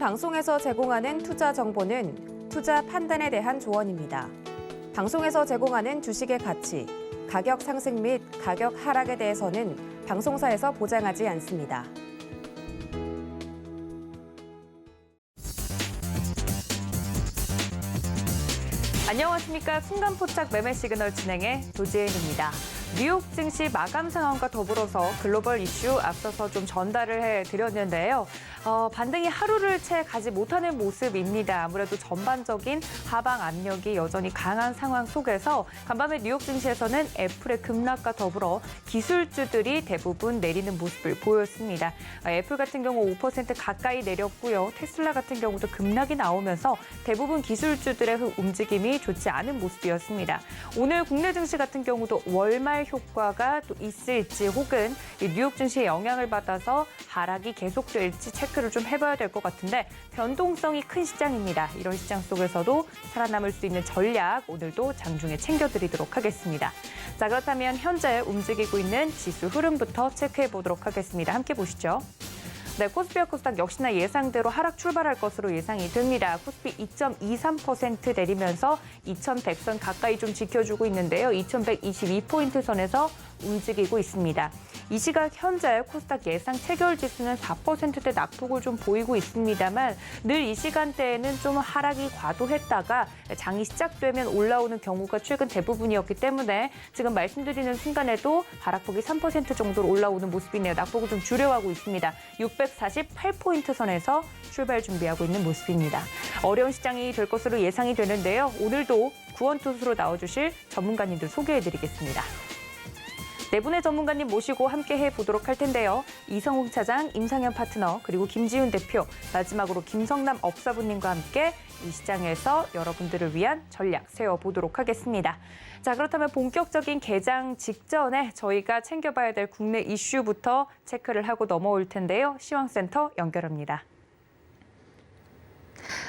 방송에서 제공하는 투자 정보는 투자 판단에 대한 조언입니다. 방송에서 제공하는 주식의 가치, 가격 상승 및 가격 하락에 대해서는 방송사에서 보장하지 않습니다. 안녕하십니까. 순간포착 매매 시그널 진행의 조지은입니다. 뉴욕 증시 마감 상황과 더불어서 글로벌 이슈 앞서서 좀 전달을 해드렸는데요. 반등이 하루를 채 가지 못하는 모습입니다. 아무래도 전반적인 하방 압력이 여전히 강한 상황 속에서 간밤에 뉴욕 증시에서는 애플의 급락과 더불어 기술주들이 대부분 내리는 모습을 보였습니다. 애플 같은 경우 5% 가까이 내렸고요. 테슬라 같은 경우도 급락이 나오면서 대부분 기술주들의 움직임이 좋지 않은 모습이었습니다. 오늘 국내 증시 같은 경우도 월말 효과가 또 있을지 혹은 뉴욕 증시의 영향을 받아서 하락이 계속될지 체크를 좀 해봐야 될 것 같은데 변동성이 큰 시장입니다. 이런 시장 속에서도 살아남을 수 있는 전략 오늘도 장중에 챙겨드리도록 하겠습니다. 자, 그렇다면 현재 움직이고 있는 지수 흐름부터 체크해 보도록 하겠습니다. 함께 보시죠. 네, 코스피와 코스닥 역시나 예상대로 하락 출발할 것으로 예상이 됩니다. 코스피 2.23% 내리면서 2100선 가까이 좀 지켜주고 있는데요. 2122포인트 선에서 움직이고 있습니다. 이 시각 현재 코스닥 예상 체결 지수는 4%대 낙폭을 좀 보이고 있습니다만 늘 이 시간대에는 좀 하락이 과도했다가 장이 시작되면 올라오는 경우가 최근 대부분이었기 때문에 지금 말씀드리는 순간에도 하락폭이 3% 정도로 올라오는 모습이네요. 낙폭을 좀 줄여가고 있습니다. 648포인트 선에서 출발 준비하고 있는 모습입니다. 어려운 시장이 될 것으로 예상이 되는데요. 오늘도 구원투수로 나와주실 전문가님들 소개해드리겠습니다. 네 분의 전문가님 모시고 함께 해보도록 할 텐데요. 이성욱 차장, 임상현 파트너, 그리고 김지훈 대표, 마지막으로 김성남 업사부님과 함께 이 시장에서 여러분들을 위한 전략 세워보도록 하겠습니다. 자, 그렇다면 본격적인 개장 직전에 저희가 챙겨봐야 될 국내 이슈부터 체크를 하고 넘어올 텐데요. 시황센터 연결합니다.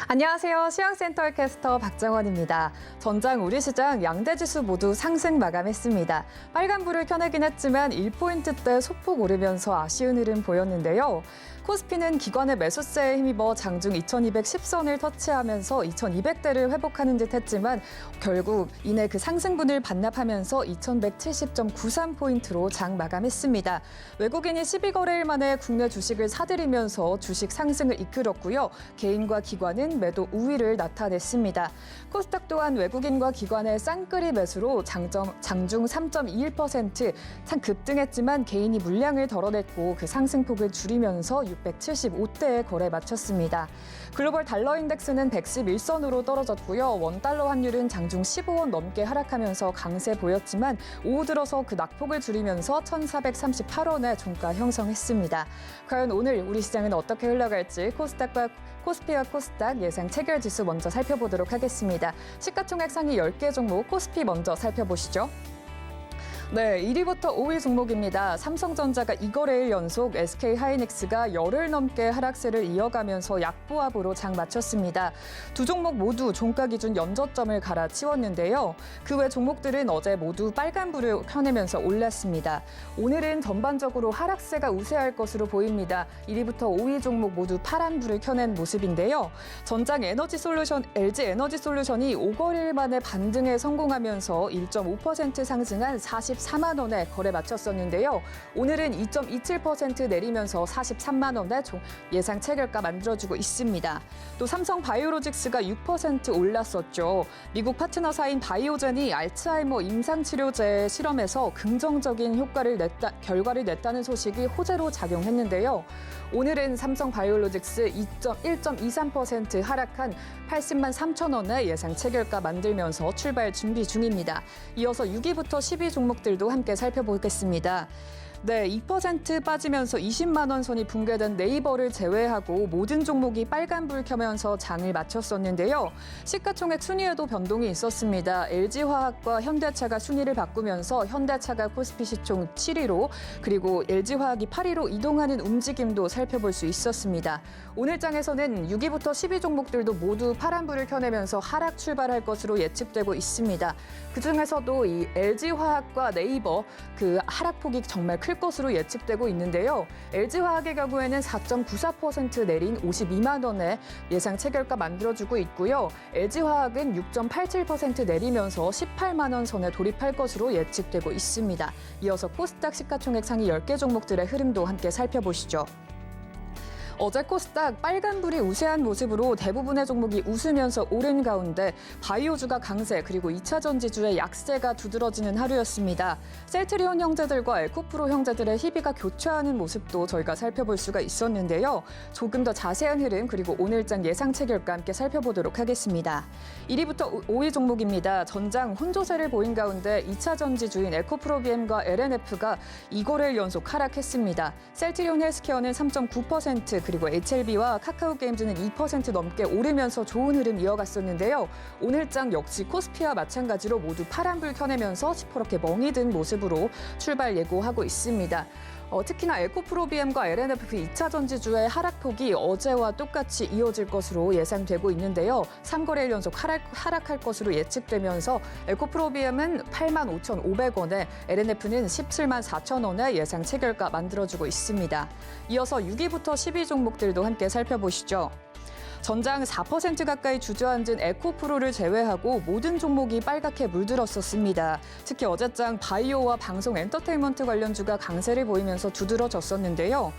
안녕하세요. 시황센터 캐스터 박정원입니다. 전장 우리 시장 양대 지수 모두 상승 마감했습니다. 빨간불을 켜내긴 했지만 1포인트대 소폭 오르면서 아쉬운 흐름 보였는데요. 코스피는 기관의 매수세에 힘입어 장중 2210선을 터치하면서 2200대를 회복하는 듯 했지만 결국 이내 그 상승분을 반납하면서 2170.93포인트로 장 마감했습니다. 외국인이 12거래일 만에 국내 주식을 사들이면서 주식 상승을 이끌었고요. 개인과 기관은 매도 우위를 나타냈습니다. 코스닥 또한 외국인과 기관의 쌍끌이 매수로 장중 3.21% 참 급등했지만 개인이 물량을 덜어냈고 그 상승폭을 줄이면서 675대에 거래 마쳤습니다. 글로벌 달러 인덱스는 111선으로 떨어졌고요. 원달러 환율은 장중 15원 넘게 하락하면서 강세 보였지만 오후 들어서 그 낙폭을 줄이면서 1,438원에 종가 형성했습니다. 과연 오늘 우리 시장은 어떻게 흘러갈지 코스피와 코스닥 예상 체결 지수 먼저 살펴보도록 하겠습니다. 시가총액 상위 10개 종목 코스피 먼저 살펴보시죠. 네, 1위부터 5위 종목입니다. 삼성전자가 2거래일 연속, SK하이닉스가 열흘 넘게 하락세를 이어가면서 약보합으로 장 마쳤습니다. 두 종목 모두 종가 기준 연저점을 갈아치웠는데요. 그 외 종목들은 어제 모두 빨간불을 켜내면서 올랐습니다. 오늘은 전반적으로 하락세가 우세할 것으로 보입니다. 1위부터 5위 종목 모두 파란불을 켜낸 모습인데요. 전장 에너지솔루션, LG에너지솔루션이 5거래일 만에 반등에 성공하면서 1.5% 상승한 44만 원에 거래 마쳤었는데요. 오늘은 2.27% 내리면서 43만 원에 예상 체결가 만들어주고 있습니다. 또 삼성 바이오로직스가 6% 올랐었죠. 미국 파트너사인 바이오젠이 알츠하이머 임상치료제 실험에서 긍정적인 결과를 냈다는 소식이 호재로 작용했는데요. 오늘은 삼성 바이오로직스 1.23% 하락한 80만 3천 원의 예상 체결가 만들면서 출발 준비 중입니다. 이어서 6위부터 10위 종목들도 함께 살펴보겠습니다. 네, 2% 빠지면서 20만 원 선이 붕괴된 네이버를 제외하고 모든 종목이 빨간불 켜면서 장을 마쳤었는데요. 시가총액 순위에도 변동이 있었습니다. LG화학과 현대차가 순위를 바꾸면서 현대차가 코스피 시총 7위로 그리고 LG화학이 8위로 이동하는 움직임도 살펴볼 수 있었습니다. 오늘 장에서는 6위부터 10위 종목들도 모두 파란불을 켜내면서 하락 출발할 것으로 예측되고 있습니다. 그중에서도 이 LG화학과 네이버 그 하락폭이 정말 클 클 것으로 예측되고 있는데요. LG화학의 경우에는 4.94% 내린 52만 원에 예상 체결가 만들어주고 있고요. LG화학은 6.87% 내리면서 18만 원 선에 돌입할 것으로 예측되고 있습니다. 이어서 코스닥 시가총액 상위 10개 종목들의 흐름도 함께 살펴보시죠. 어제 코스닥 빨간불이 우세한 모습으로 대부분의 종목이 웃으면서 오른 가운데 바이오주가 강세 그리고 2차 전지주의 약세가 두드러지는 하루였습니다. 셀트리온 형제들과 에코프로 형제들의 희비가 교차하는 모습도 저희가 살펴볼 수가 있었는데요. 조금 더 자세한 흐름 그리고 오늘장 예상 체결가 함께 살펴보도록 하겠습니다. 1위부터 5위 종목입니다. 전장 혼조세를 보인 가운데 2차 전지주인 에코프로비엠과 LNF가 2거래일 연속 하락했습니다. 셀트리온 헬스케어는 3.9% 그리고 HLB와 카카오게임즈는 2% 넘게 오르면서 좋은 흐름 이어갔었는데요. 오늘장 역시 코스피와 마찬가지로 모두 파란불 켜내면서 시퍼렇게 멍이 든 모습으로 출발 예고하고 있습니다. 특히나 에코프로비엠과 LNF 2차 전지주의 하락폭이 어제와 똑같이 이어질 것으로 예상되고 있는데요. 3거래일 연속 하락할 것으로 예측되면서 에코프로비엠은 85,500원에 LNF는 174,000원에 예상 체결가 만들어주고 있습니다. 이어서 6위부터 10위 종목들도 함께 살펴보시죠. 전장 4% 가까이 주저앉은 에코프로를 제외하고 모든 종목이 빨갛게 물들었었습니다. 특히 어제장 바이오와 방송 엔터테인먼트 관련주가 강세를 보이면서 두드러졌었는데요.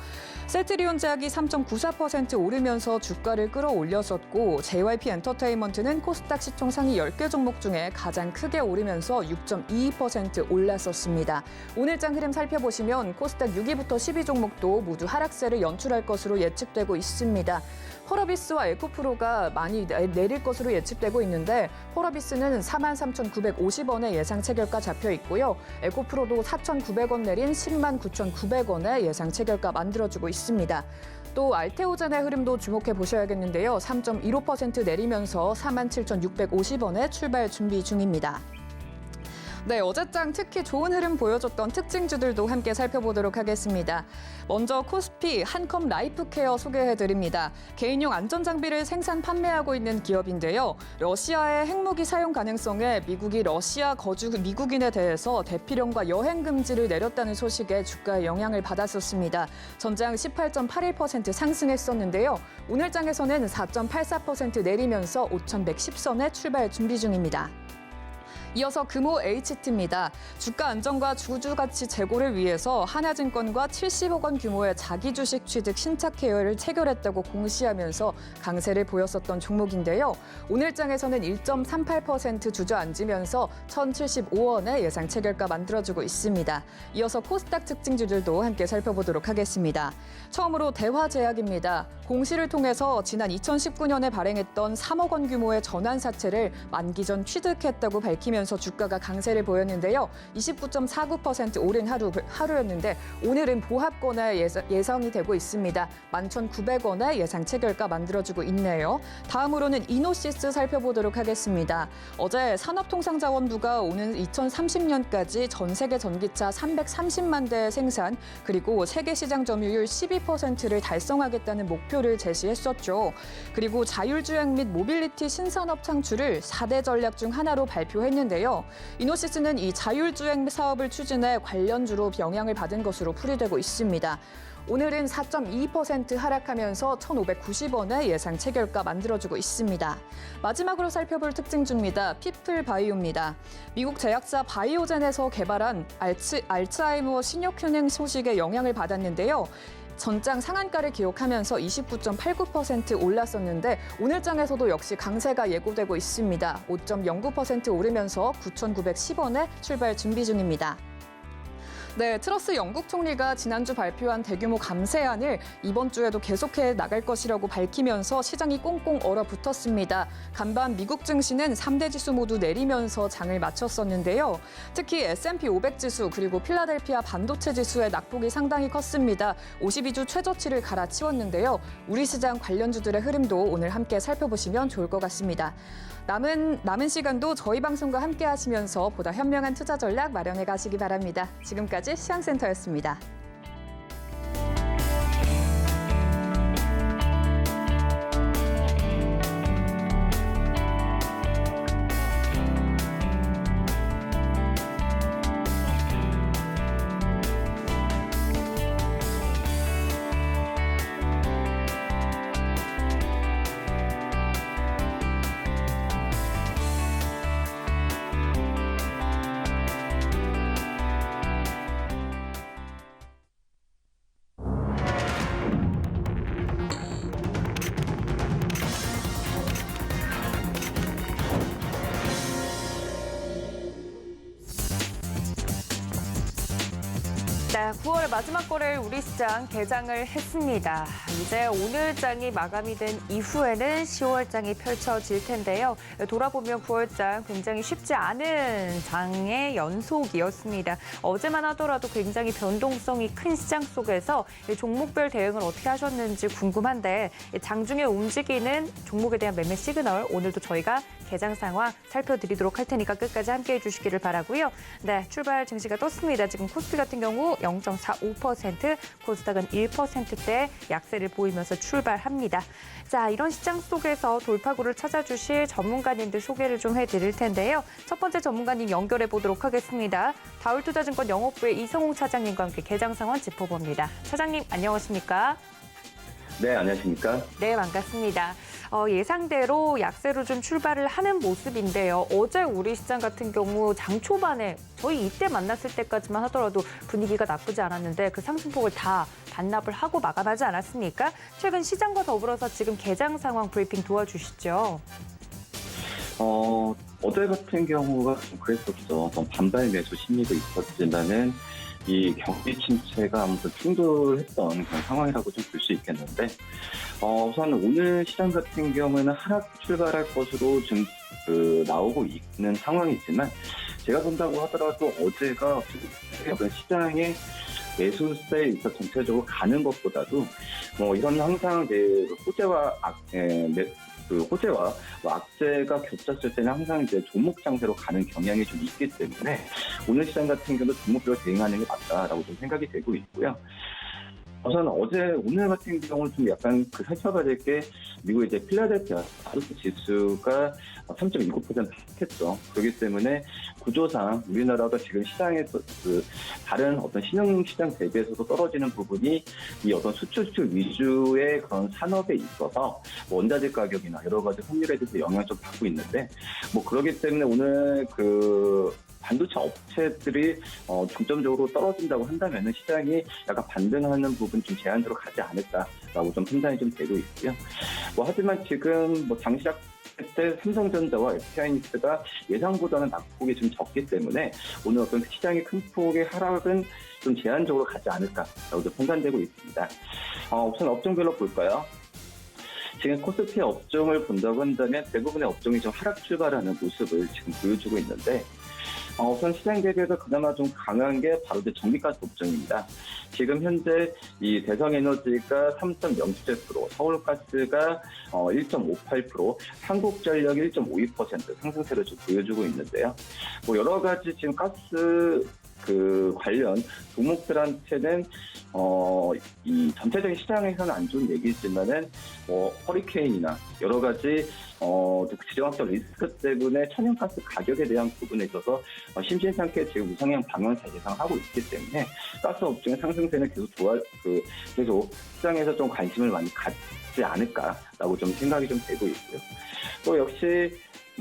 셀트리온 제약이 3.94% 오르면서 주가를 끌어올렸었고 JYP 엔터테인먼트는 코스닥 시총 상위 10개 종목 중에 가장 크게 오르면서 6.22% 올랐었습니다. 오늘장 흐름 살펴보시면 코스닥 6위부터 10위 종목도 모두 하락세를 연출할 것으로 예측되고 있습니다. 펄어비스와 에코프로가 많이 내릴 것으로 예측되고 있는데 펄어비스는 43,950원에 예상 체결가 잡혀 있고요. 에코프로도 4,900원 내린 109,900원에 예상 체결가 만들어주고 있습니다. 또 알테오젠의 흐름도 주목해 보셔야겠는데요. 3.15% 내리면서 47,650원에 출발 준비 중입니다. 네, 어제장 특히 좋은 흐름 보여줬던 특징주들도 함께 살펴보도록 하겠습니다. 먼저 코스피 한컴 라이프케어 소개해드립니다. 개인용 안전장비를 생산 판매하고 있는 기업인데요. 러시아의 핵무기 사용 가능성에 미국이 러시아 거주 미국인에 대해서 대피령과 여행 금지를 내렸다는 소식에 주가에 영향을 받았었습니다. 전장 18.81% 상승했었는데요. 오늘장에서는 4.84% 내리면서 5,110선에 출발 준비 중입니다. 이어서 금호 HT입니다. 주가 안정과 주주 가치 제고를 위해서 하나증권과 70억 원 규모의 자기 주식 취득 신탁 계열을 체결했다고 공시하면서 강세를 보였었던 종목인데요. 오늘장에서는 1.38% 주저앉으면서 1,075원의 예상 체결가 만들어주고 있습니다. 이어서 코스닥 특징주들도 함께 살펴보도록 하겠습니다. 처음으로 대화제약입니다. 공시를 통해서 지난 2019년에 발행했던 3억 원 규모의 전환사채를 만기 전 취득했다고 밝히면서 주가가 강세를 보였는데요. 29.49% 오른 하루였는데 오늘은 보합권에 예상이 되고 있습니다. 11,900원에 예상 체결가 만들어주고 있네요. 다음으로는 이노시스 살펴보도록 하겠습니다. 어제 산업통상자원부가 오는 2030년까지 전 세계 전기차 330만 대 생산 그리고 세계 시장 점유율 12%를 달성하겠다는 목표를 제시했었죠. 그리고 자율주행 및 모빌리티 신산업 창출을 4대 전략 중 하나로 발표했는데요. 이노시스는 이 자율주행 사업을 추진해 관련주로 영향을 받은 것으로 풀이되고 있습니다. 오늘은 4.2% 하락하면서 1,590원의 예상 체결가 만들어주고 있습니다. 마지막으로 살펴볼 특징주입니다. 피플바이오입니다. 미국 제약사 바이오젠에서 개발한 알츠하이머 신약효능 소식에 영향을 받았는데요. 전장 상한가를 기록하면서 29.89% 올랐었는데 오늘장에서도 역시 강세가 예고되고 있습니다. 5.09% 오르면서 9,910원에 출발 준비 중입니다. 네, 트러스 영국 총리가 지난주 발표한 대규모 감세안을 이번 주에도 계속해 나갈 것이라고 밝히면서 시장이 꽁꽁 얼어붙었습니다. 간밤 미국 증시는 3대 지수 모두 내리면서 장을 마쳤었는데요. 특히 S&P 500 지수 그리고 필라델피아 반도체 지수의 낙폭이 상당히 컸습니다. 52주 최저치를 갈아치웠는데요. 우리 시장 관련주들의 흐름도 오늘 함께 살펴보시면 좋을 것 같습니다. 남은 시간도 저희 방송과 함께 하시면서 보다 현명한 투자 전략 마련해 가시기 바랍니다. 지금까지 시장센터였습니다. 네, 9월 마지막 거래일 우리 시장 개장을 했습니다. 이제 오늘장이 마감이 된 이후에는 10월장이 펼쳐질 텐데요. 돌아보면 9월장 굉장히 쉽지 않은 장의 연속이었습니다. 어제만 하더라도 굉장히 변동성이 큰 시장 속에서 종목별 대응을 어떻게 하셨는지 궁금한데 장중에 움직이는 종목에 대한 매매 시그널 오늘도 저희가 개장 상황 살펴드리도록 할 테니까 끝까지 함께해 주시기를 바라고요. 네, 출발 증시가 떴습니다. 지금 코스피 같은 경우 0.45%, 코스닥은 1%대 약세를 보이면서 출발합니다. 자, 이런 시장 속에서 돌파구를 찾아주실 전문가님들 소개를 좀 해드릴 텐데요. 첫 번째 전문가님 연결해 보도록 하겠습니다. 다울투자증권 영업부의 이성웅 차장님과 함께 개장 상황 짚어봅니다. 차장님, 안녕하십니까? 네, 안녕하십니까? 네, 반갑습니다. 예상대로 약세로 좀 출발을 하는 모습인데요. 어제 우리 시장 같은 경우 장 초반에 저희 이때 만났을 때까지만 하더라도 분위기가 나쁘지 않았는데 그 상승폭을 다 반납을 하고 마감하지 않았습니까? 최근 시장과 더불어서 지금 개장 상황 브리핑 도와주시죠. 어제 같은 경우가 좀 그랬었죠. 좀 반발 매수 심리도 있었지만은 이 경기 침체가 아무튼 충돌했던 그런 상황이라고 좀 볼 수 있겠는데, 우선 오늘 시장 같은 경우에는 하락 출발할 것으로 지금 나오고 있는 상황이지만, 제가 본다고 하더라도 어제가 어떤 시장의 매수세에 있어 전체적으로 가는 것보다도 이런 항상 이제 호재와 악재가 겹쳤을 때는 항상 이제 종목 장세로 가는 경향이 좀 있기 때문에 오늘 시장 같은 경우도 종목별로 대응하는 게 맞다라고 좀 생각이 되고 있고요. 우선 오늘 같은 경우는 좀 약간 살펴봐야 될 게 미국 이제 필라델피아 다우스 지수가 3.29% 했죠. 그렇기 때문에 구조상 우리나라가 지금 시장에서 다른 어떤 신흥시장 대비해서도 떨어지는 부분이 이 어떤 수출 위주의 그런 산업에 있어서 원자재 가격이나 여러 가지 환율에 대해서 영향을 좀 받고 있는데 그렇기 때문에 오늘 반도체 업체들이 중점적으로 떨어진다고 한다면 시장이 약간 반등하는 부분 좀 제한적으로 가지 않을까라고 좀 판단이 좀 되고 있고요. 하지만 지금 장 시작 때 삼성전자와 SK하이닉스가 예상보다는 낙폭이 좀 적기 때문에 오늘 어떤 시장의 큰 폭의 하락은 좀 제한적으로 가지 않을까라고 좀 판단되고 있습니다. 우선 업종별로 볼까요? 지금 코스피 업종을 본다고 한다면 대부분의 업종이 좀 하락 출발하는 모습을 지금 보여주고 있는데, 우선 시장 대비해서 그나마 좀 강한 게 바로 이제 전기가스 업종입니다. 지금 현재 이 대성에너지가 3.07%, 서울가스가 1.58%, 한국전력이 1.52% 상승세를 좀 보여주고 있는데요. 여러 가지 지금 가스 관련 종목들한테는 이 전체적인 시장에서는 안 좋은 얘기지만은 허리케인이나 여러 가지 지정학적 리스크 때문에 천연가스 가격에 대한 부분에 있어서 심심찮게 지금 우상향 방향을 예상하고 있기 때문에 가스 업종의 상승세는 계속 시장에서 좀 관심을 많이 갖지 않을까라고 좀 생각이 좀 되고 있고요. 또 역시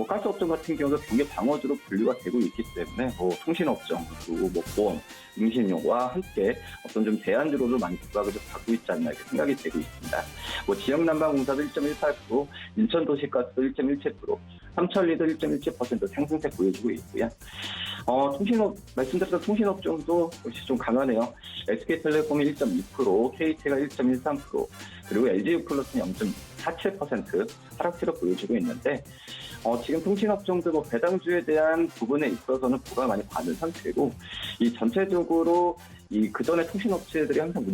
가스 업종 같은 경우도 경기 방어주로 분류가 되고 있기 때문에 통신업종 그리고 보험, 임신용과 함께 어떤 좀 제한주로도 많이 부각을 좀 받고 있지 않나 이렇게 생각이 되고 있습니다. 지역난방공사도 1.18%, 인천도시가스도 1.17%, 삼천리도 1.17% 상승세 보여주고 있고요. 말씀드렸던 통신업종도 역시 좀 강하네요. SK텔레콤이 1.2%, KT가 1.13%, 그리고 LG유플러스는 0.47% 하락세를 보여주고 있는데, 지금 통신업종도 배당주에 대한 부분에 있어서는 부가 많이 받은 상태고, 이 전체적으로 그전에 통신업체들이 항상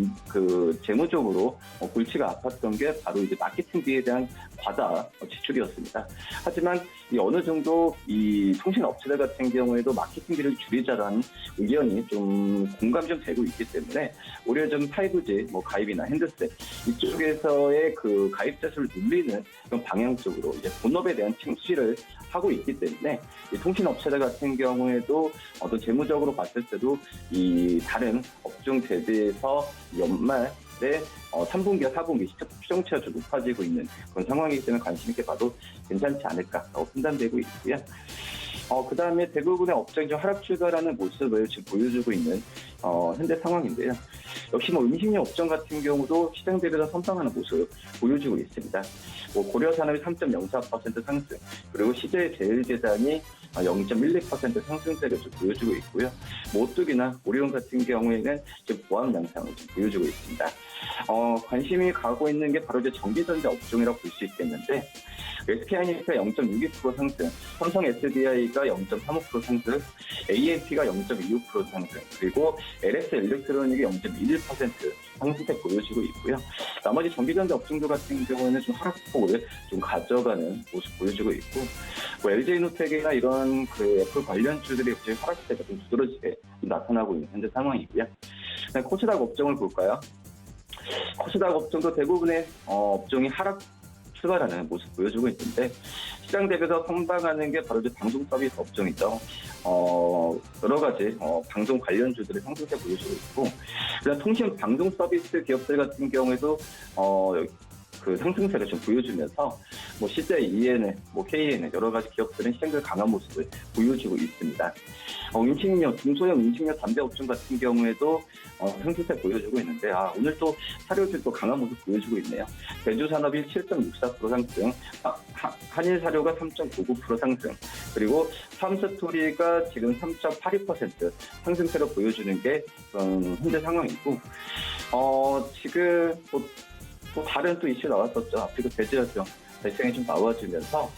재무적으로 골치가 아팠던 게 바로 이제 마케팅비에 대한 과다 지출이었습니다. 하지만 어느 정도 이 통신업체들 같은 경우에도 마케팅비를 줄이자라는 의견이 좀 공감이 좀 되고 있기 때문에 오히려 좀 5G 가입이나 핸드셋 이쪽에서의 가입자 수를 늘리는 그런 방향 쪽으로 이제 본업에 대한倾斜를 하고 있기 때문에 이 통신업체들 같은 경우에도 어떤 재무적으로 봤을 때도 이 다른 업종 대비해서 연말에 3분기와 4분기 시정치가 좀 높아지고 있는 그런 상황이기 때문에 관심 있게 봐도 괜찮지 않을까라고 판단되고 있고요. 그 다음에 대부분의 업종이 좀 하락 출발하는 모습을 지금 보여주고 있는 현재 상황인데요. 역시 음식료 업종 같은 경우도 시장 대비해서 선방하는 모습 보여주고 있습니다. 고려산업이 3.04% 상승, 그리고 CJ제일제당이 0.12% 상승세를 좀 보여주고 있고요. 오뚜기나 오리온 같은 경우에는 지금 보합 양상을 좀 보여주고 있습니다. 관심이 가고 있는 게 바로 이제 전기전자 업종이라고 볼 수 있겠는데, SK하이닉스가 0.62% 상승, 삼성 SDI가 0.35% 상승, AMP가 0.26% 상승, 그리고 LS 일렉트로닉이 0.21% 상승세 보여지고 있고요. 나머지 전기전자 업종들 같은 경우에는 좀 하락폭을 좀 가져가는 모습 보여지고 있고, LG노텍이나 이런 애플 관련주들이 하락세가 좀 두드러지게 나타나고 있는 현재 상황이고요. 코스닥 업종을 볼까요? 코스닥 업종도 대부분의 업종이 하락 출발하는 모습 보여주고 있는데, 시장 대비해서 선방하는 게 바로 이제 방송 서비스 업종이죠. 여러 가지 방송 관련주들의 상승세 보여주고 있고, 그다음 통신 방송 서비스 기업들 같은 경우에도 그 상승세를 좀 보여주면서 CJ, ENL, KN 여러 가지 기업들은 시장들 강한 모습을 보여주고 있습니다. 음식료, 중소형 음식료 담배 업종 같은 경우에도 상승세 보여주고 있는데, 오늘 또 사료들도 강한 모습 보여주고 있네요. 제주산업이 7.64% 상승, 한일사료가 3.99% 상승, 그리고 삼스토리가 지금 3.82% 상승세를 보여주는 게 현재 상황이고, 지금 또 다른 또 이슈 나왔었죠. 아프리카 돼지열병 발생이 좀 나와지면서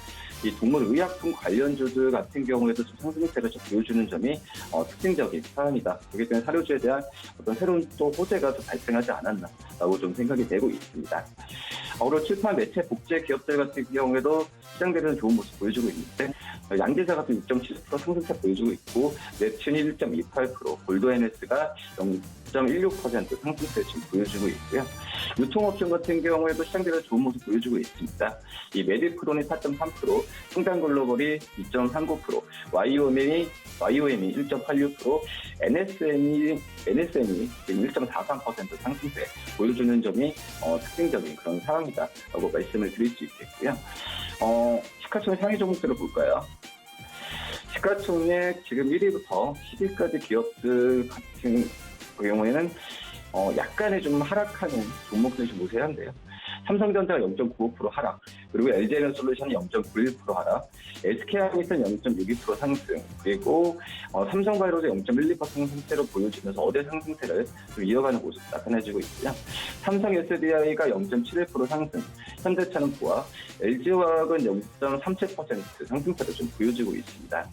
이 동물 의약품 관련주들 같은 경우에도 좀 상승세를 좀 보여주는 점이 특징적인 사안이다. 그렇기 때문에 사료주에 대한 어떤 새로운 또 호재가 좀 발생하지 않았나라고 좀 생각이 되고 있습니다. 그리고 출판 매체 복제 기업들 같은 경우에도 시장 대비는 좋은 모습 보여주고 있는데, 양재사가 또 6.7% 상승세 보여주고 있고, 넵튠이 1.28%, 골드NS가 0.16% 상승세 지금 보여주고 있고요. 유통업종 같은 경우에도 시장 대비해서 좋은 모습 보여주고 있습니다. 이 메디프론이 4.3%, 풍단글로벌이 2.39%, YOM이 1.86%, NSN이 지금 1.43% 상승세 보여주는 점이 특징적인 그런 상황이다라고 말씀을 드릴 수 있겠고요. 시가총액 상위 종목들을 볼까요? 시가총액 지금 1위부터 10위까지 기업들 같은 경우에는 약간의 좀 하락하는 종목들이 좀 우세한데요. 삼성전자가 0.95% 하락, 그리고 LG에너솔루션이 0.91% 하락, SK하이닉스는 0.62% 상승, 그리고 삼성바이오로즈 0.12% 상승세로 보여주면서 어대 상승세를 좀 이어가는 모습 나타내주고 있고요. 삼성 SDI가 0.71% 상승, 현대차는 보합, LG화학은 0.37% 상승세를 좀 보여주고 있습니다.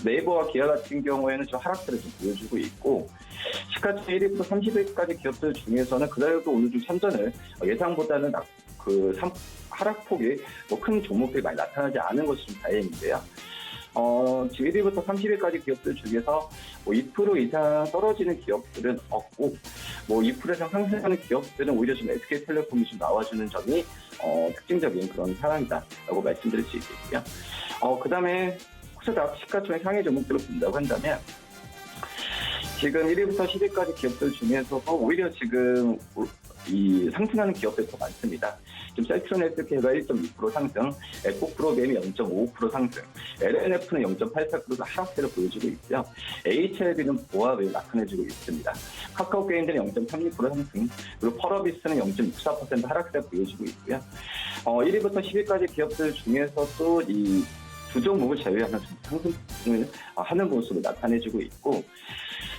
네이버와 기아 같은 경우에는 좀 하락세를 좀 보여주고 있고, 시가총액 1위부터 30위까지 기업들 중에서는 그래도 오늘 좀 선전을 예상보다는 하락폭이 큰 종목들이 많이 나타나지 않은 것이 좀 다행인데요. 지금 1위부터 30위까지 기업들 중에서 2% 이상 떨어지는 기업들은 없고, 2% 이상 상승하는 기업들은 오히려 좀 SK텔레콤이 좀 나와주는 점이 특징적인 그런 상황이다라고 말씀드릴 수 있겠고요. 그 다음에 코스닥 시가총액 상위 종목들을 본다고 한다면, 지금 1위부터 10위까지 기업들 중에서도 오히려 지금 이 상승하는 기업들이 더 많습니다. 지금 셀트론 헬스케어가 1.2% 상승, 에코프로겜이 0.55% 상승, LNF는 0.88% 하락세를 보여주고 있고요. HLB는 보합을 나타내주고 있습니다. 카카오게임즈는 0.36% 상승, 그리고 펄어비스는 0.64% 하락세 보여주고 있고요. 1위부터 10위까지 기업들 중에서도 이 두 종목을 제외하는 상승을 하는 모습을 나타내주고 있고,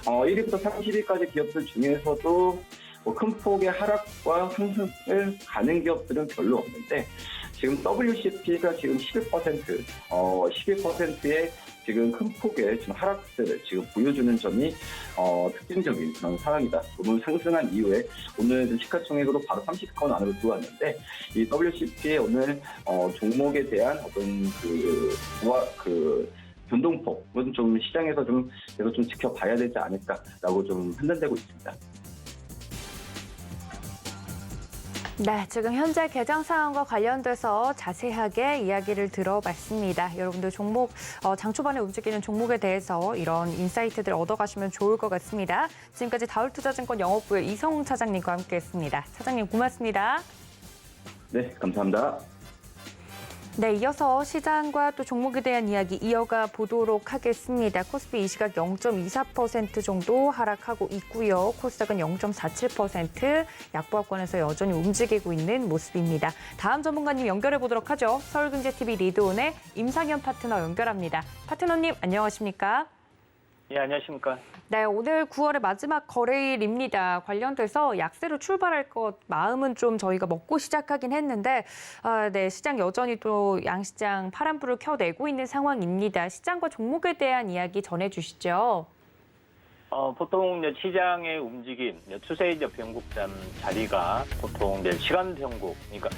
1위부터 30위까지 기업들 중에서도 큰 폭의 하락과 상승을 가는 기업들은 별로 없는데, 지금 WCP가 지금 12%의 지금 큰 폭의 지금 하락세를 지금 보여주는 점이 특징적인 그런 상황이다. 오늘 상승한 이후에 오늘 시가총액으로 바로 30건 안으로 들어왔는데, 이 WCP의 오늘 종목에 대한 어떤 변동폭은 좀 시장에서 좀 계속 좀 지켜봐야 되지 않을까라고 좀 판단되고 있습니다. 네, 지금 현재 개장 사항과 관련돼서 자세하게 이야기를 들어봤습니다. 여러분들 종목, 장 초반에 움직이는 종목에 대해서 이런 인사이트들 얻어가시면 좋을 것 같습니다. 지금까지 다울투자증권 영업부의 이성웅 차장님과 함께했습니다. 차장님 고맙습니다. 네, 감사합니다. 네, 이어서 시장과 또 종목에 대한 이야기 이어가 보도록 하겠습니다. 코스피 이 시각 0.24% 정도 하락하고 있고요. 코스닥은 0.47% 약보합권에서 여전히 움직이고 있는 모습입니다. 다음 전문가님 연결해 보도록 하죠. 서울경제TV 리드온의 임상현 파트너 연결합니다. 파트너님 안녕하십니까? 예, 안녕하십니까. 네, 오늘 9월의 마지막 거래일입니다. 관련돼서 약세로 출발할 것 마음은 좀 저희가 먹고 시작하긴 했는데 네, 시장 여전히 또 양시장 파란불을 켜내고 있는 상황입니다. 시장과 종목에 대한 이야기 전해주시죠. 보통 이제 시장의 움직임, 추세 변곡점 자리가 보통 이제 시간 변곡, 그러니까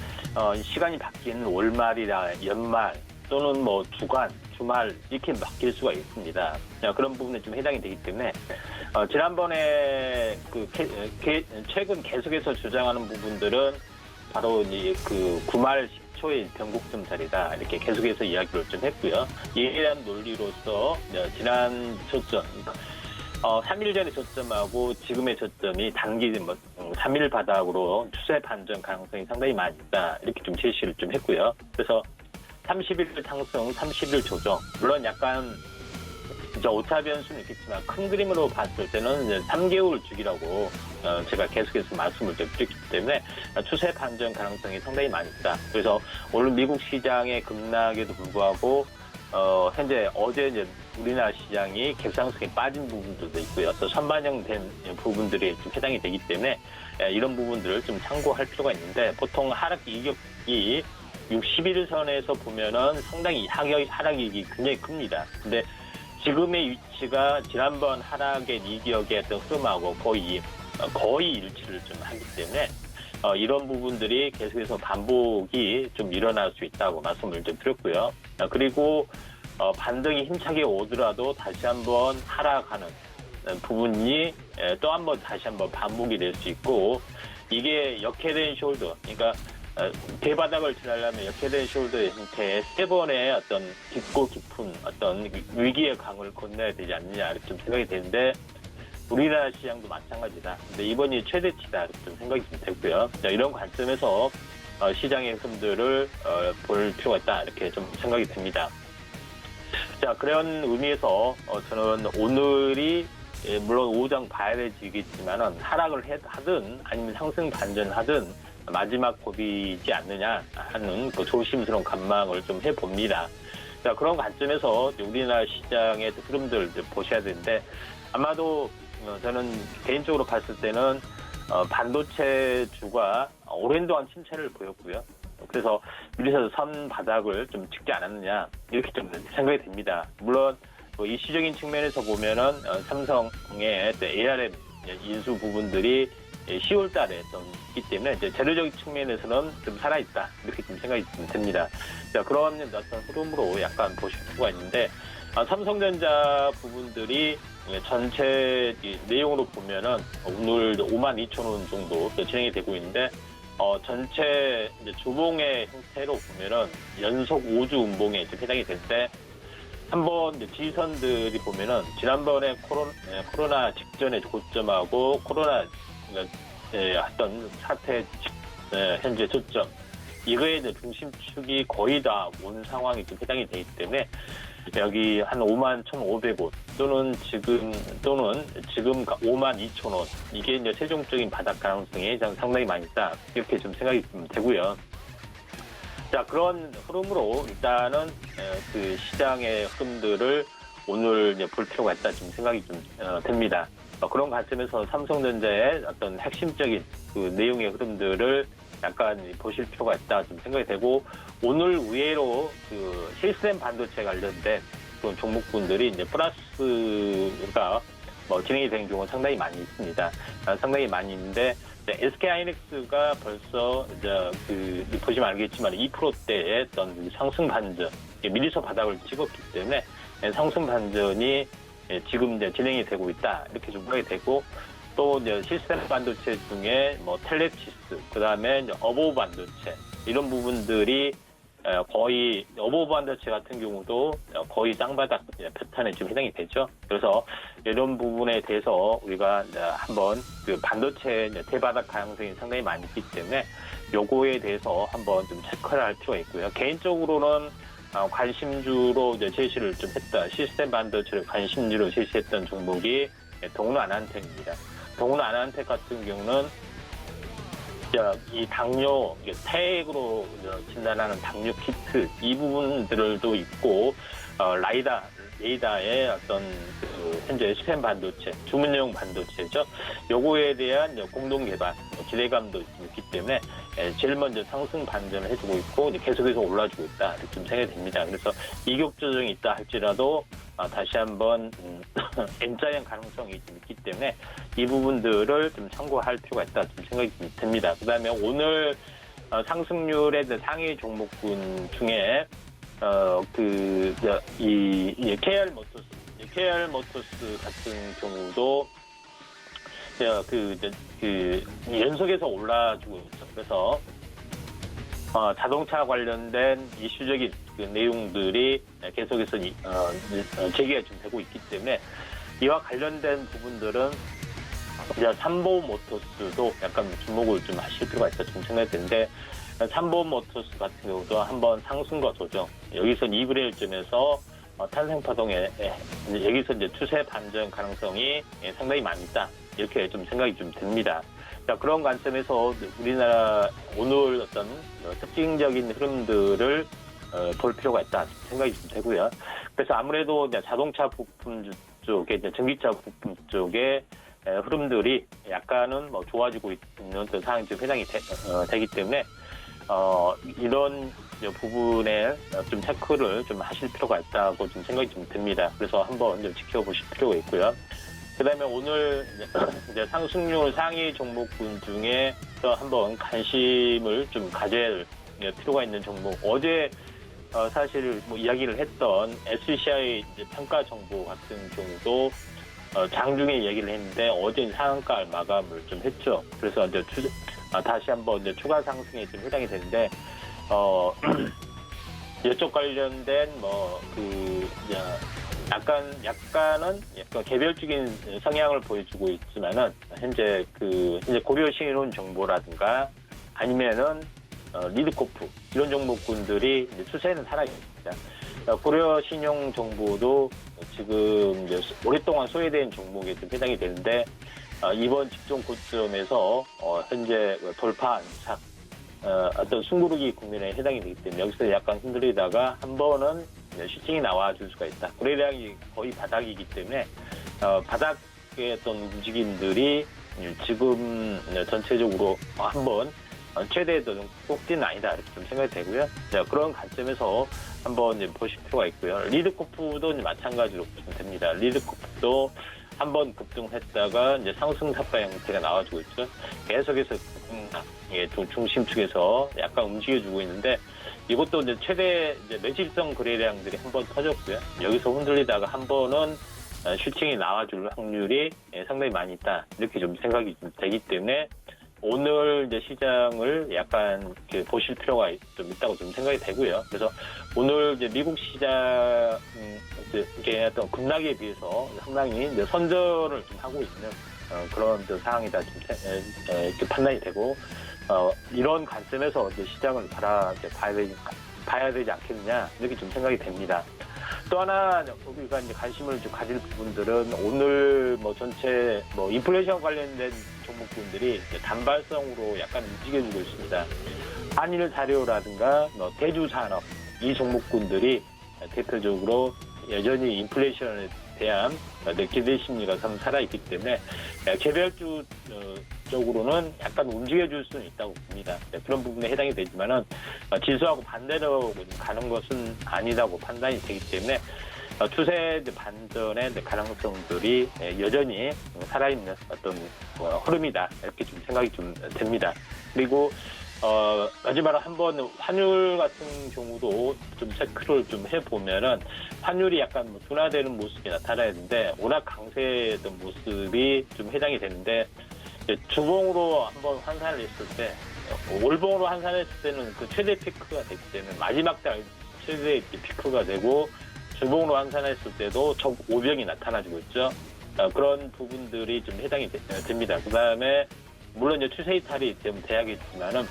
시간이 바뀌는 월말이나 연말 또는 뭐 주간, 주말 이렇게 바뀔 수가 있습니다. 그런 부분에 좀 해당이 되기 때문에 지난번에 최근 계속해서 주장하는 부분들은 바로 이제 그 9말 10초의 변곡점 자리다 이렇게 계속해서 이야기를 좀 했고요. 이에 대한 논리로서 지난 초점, 3일 전의 저점하고 지금의 저점이 단기 3일 바닥으로 추세 반전 가능성이 상당히 많이 있다 이렇게 좀 제시를 좀 했고요. 그래서 30일 상승, 30일 조정. 물론 약간 오차 변수는 있겠지만 큰 그림으로 봤을 때는 이제 3개월 주기라고 제가 계속해서 말씀을 드렸기 때문에 추세 반전 가능성이 상당히 많이 있다. 그래서 오늘 미국 시장의 급락에도 불구하고 현재 어제 이제 우리나라 시장이 갭상승에 빠진 부분들도 있고요. 또 선반영된 부분들이 좀 해당이 되기 때문에 이런 부분들을 좀 참고할 필요가 있는데 보통 하락 이격이 61선에서 보면은 상당히 하락이익이 굉장히 큽니다. 근데 지금의 위치가 지난번 하락의 이격의 어떤 흐름하고 거의 일치를 좀 하기 때문에 이런 부분들이 계속해서 반복이 좀 일어날 수 있다고 말씀을 좀 드렸고요. 그리고 반등이 힘차게 오더라도 다시 한번 하락하는 부분이 또 한번 다시 한번 반복이 될 수 있고 이게 역헤드앤 숄더, 그러니까 대바닥을 지나려면 역헤드앤 숄더의 형태의 세 번의 어떤 깊고 깊은 어떤 위기의 강을 건너야 되지 않느냐 이렇게 좀 생각이 되는데 우리나라 시장도 마찬가지다. 근데 이번이 최대치다 이렇게 좀 생각이 좀 되고요. 이런 관점에서 시장의 흐름들을 볼 필요가 있다 이렇게 좀 생각이 됩니다. 자, 그런 의미에서 저는 오늘이 물론 오장 봐야 되겠지만은 하락을 하든 아니면 상승 반전하든 마지막 고비이지 않느냐 하는 그 조심스러운 관망을 좀 해봅니다. 자, 그런 관점에서 우리나라 시장의 흐름들 보셔야 되는데 아마도 저는 개인적으로 봤을 때는 반도체주가 오랜 동안 침체를 보였고요. 그래서 밀리서 선 바닥을 좀 찍지 않았느냐 이렇게 좀 생각이 됩니다. 물론 이슈적인 측면에서 보면은 삼성의 ARM 인수 부분들이 10월 달에 좀 있기 때문에 이제 재료적인 측면에서는 좀 살아있다 이렇게 좀 생각이 좀 듭니다. 자, 그런 어떤 흐름으로 약간 보실 수가 있는데 삼성전자 부분들이 전체 내용으로 보면은 오늘 52,000원 정도 진행이 되고 있는데 전체 이제 주봉의 형태로 보면은 연속 5주 운봉에 해당이 될 때 한번 이제 지선들이 보면은 지난번에 코로나 직전의 고점하고 코로나 어떤 사태 현재 저점 이거에 이제 중심축이 거의 다 온 상황이 좀 해당이 되기 때문에 여기 한 51,500원 또는 지금 52,000원 이게 이제 최종적인 바닥 가능성이 상당히 많이 있다 이렇게 좀 생각이 좀 되고요. 자, 그런 흐름으로 일단은 그 시장의 흐름들을 오늘 이제 볼 필요가 있다 좀 생각이 좀 됩니다. 그런 관점에서 삼성전자의 어떤 핵심적인 그 내용의 흐름들을 약간 보실 필요가 있다 좀 생각이 되고 오늘 의외로 그 시스템 반도체 관련된 그런 종목군들이 이제 플러스가 진행이 된 경우가 상당히 많이 있습니다. 상당히 많이 있는데 SK하이닉스가 벌써 이제 보시면 알겠지만 2%대의 어떤 상승 반전, 미리서 바닥을 찍었기 때문에 상승 반전이 지금 이제 진행이 되고 있다 이렇게 좀 보게 되고 또 이제 시스템 반도체 중에 텔레치스, 그 다음에 어보 반도체 이런 부분들이 거의 어버 반도체 같은 경우도 거의 쌍바닥 패턴에 좀 해당이 되죠. 그래서 이런 부분에 대해서 우리가 한번 그 반도체 대바닥 가능성이 상당히 많이 있기 때문에 요거에 대해서 한번 좀 체크를 할 필요가 있고요. 개인적으로는 관심주로 제시를 좀 했다. 시스템 반도체를 관심주로 제시했던 종목이 동로 아난텍입니다. 동로 아난텍 같은 경우는 이 당뇨, 태액으로 진단하는 당뇨 키트 이 부분들도 있고 레이다의 어떤 현재 시스템 반도체, 주문용 반도체죠. 요거에 대한 공동 개발 기대감도 있기 때문에 제일 먼저 상승 반전을 해주고 있고 계속해서 올라주고 있다 이렇게 좀 생각이 됩니다. 그래서 이격 조정이 있다 할지라도 다시 한번 N자형 가능성이 좀 있기 때문에 이 부분들을 좀 참고할 필요가 있다 좀 생각이 좀 듭니다. 그다음에 오늘 상승률의 상위 종목군 중에 KR 모터스 같은 경우도 연속해서 올라주고 있죠. 그래서 자동차 관련된 이슈적인 그 내용들이 계속해서 제기가 좀 되고 있기 때문에 이와 관련된 부분들은 이제 삼보험 모터스도 약간 주목을 좀 하실 필요가 있다 좀 생각이 드는데 삼보험 모터스 같은 경우도 한번 상승과 조정 여기서 2분의 1점에서 탄생파동에 여기서 이제 추세 반전 가능성이 상당히 많이 있다 이렇게 좀 생각이 좀 듭니다. 자, 그런 관점에서 우리나라 오늘 어떤 특징적인 흐름들을 볼 필요가 있다 생각이 좀 되고요. 그래서 아무래도 자동차 부품 쪽에 전기차 부품 쪽에 흐름들이 약간은 좋아지고 있는 상황이 좀 해당이 되기 때문에 이런 부분에 좀 체크를 좀 하실 필요가 있다고 좀 생각이 좀 듭니다. 그래서 한번 좀 지켜보실 필요가 있고요. 그다음에 오늘 이제 상승률 상위 종목군 중에 또 한번 관심을 좀 가질 필요가 있는 종목. 어제 사실 이야기를 했던 SCI 평가 정보 같은 경우도 장중에 얘기를 했는데 어제 상한가 마감을 좀 했죠. 그래서 이제 다시 한번 이제 추가 상승에 좀 해당이 되는데 이쪽 관련된 약간은 개별적인 성향을 보여주고 있지만은 현재 이제 고려 신용 정보라든가 아니면은 리드코프 이런 종목군들이 이제 추세는 살아있습니다. 고려 신용 정보도 지금 이제 오랫동안 소외된 종목에 좀 해당이 되는데 이번 직전 고점에서 현재 돌파 안착 어떤 숨고르기 국면에 해당이 되기 때문에 여기서 약간 흔들리다가 한 번은 슈팅이 나와줄 수가 있다. 거래량이 거의 바닥이기 때문에 바닥의 어떤 움직임들이 지금 전체적으로 한번 최대의 꼭지는 아니다 이렇게 좀 생각이 되고요. 그런 관점에서 한번 이제 보실 필요가 있고요. 리드코프도 이제 마찬가지로 보시면 됩니다. 리드코프도 한번 급등했다가 이제 상승 탑바 형태가 나와주고 있죠. 계속해서 중심축에서 약간 움직여주고 있는데 이것도 이제 최대 이제 매집성 거래량들이 한번 터졌고요. 여기서 흔들리다가 한 번은 슈팅이 나와줄 확률이 상당히 많이 있다. 이렇게 좀 생각이 좀 되기 때문에 오늘 이제 시장을 약간 보실 필요가 좀 있다고 좀 생각이 되고요. 그래서 오늘 이제 미국 시장 이게 어떤 급락에 비해서 상당히 이제 선전을 좀 하고 있는 그런 상황이다 좀 이렇게 판단이 되고 이런 관점에서 이제 시장을 봐야 되지 않겠느냐 이렇게 좀 생각이 됩니다. 또 하나 우리가 이제 관심을 좀 가질 부분들은 오늘 전체 인플레이션 관련된 종목군들이 단발성으로 약간 움직여주고 있습니다. 한일 자료라든가 대주산업 이 종목군들이 대표적으로 여전히 인플레이션에 대한 기대 심리가 좀 살아있기 때문에 개별주 쪽으로는 약간 움직여줄 수는 있다고 봅니다. 그런 부분에 해당이 되지만은 지수하고 반대로 가는 것은 아니라고 판단이 되기 때문에 추세 반전의 가능성들이 여전히 살아있는 어떤 흐름이다 이렇게 좀 생각이 좀 됩니다. 그리고 마지막으로 한번 환율 같은 경우도 좀 체크를 좀 해보면은 환율이 약간 둔화되는 모습이 나타나는데 워낙 강세했던 모습이 좀 해당이 되는데 주봉으로 한번 환산을 했을 때 월봉으로 환산했을 때는 그 최대 피크가 되기 때문에 마지막 달 최대 피크가 되고 주봉으로 환산했을 때도 적 5병이 나타나지고 있죠. 그런 부분들이 좀 해당이 됩니다. 그다음에 물론 이제 추세 이탈이 좀 돼야겠지만은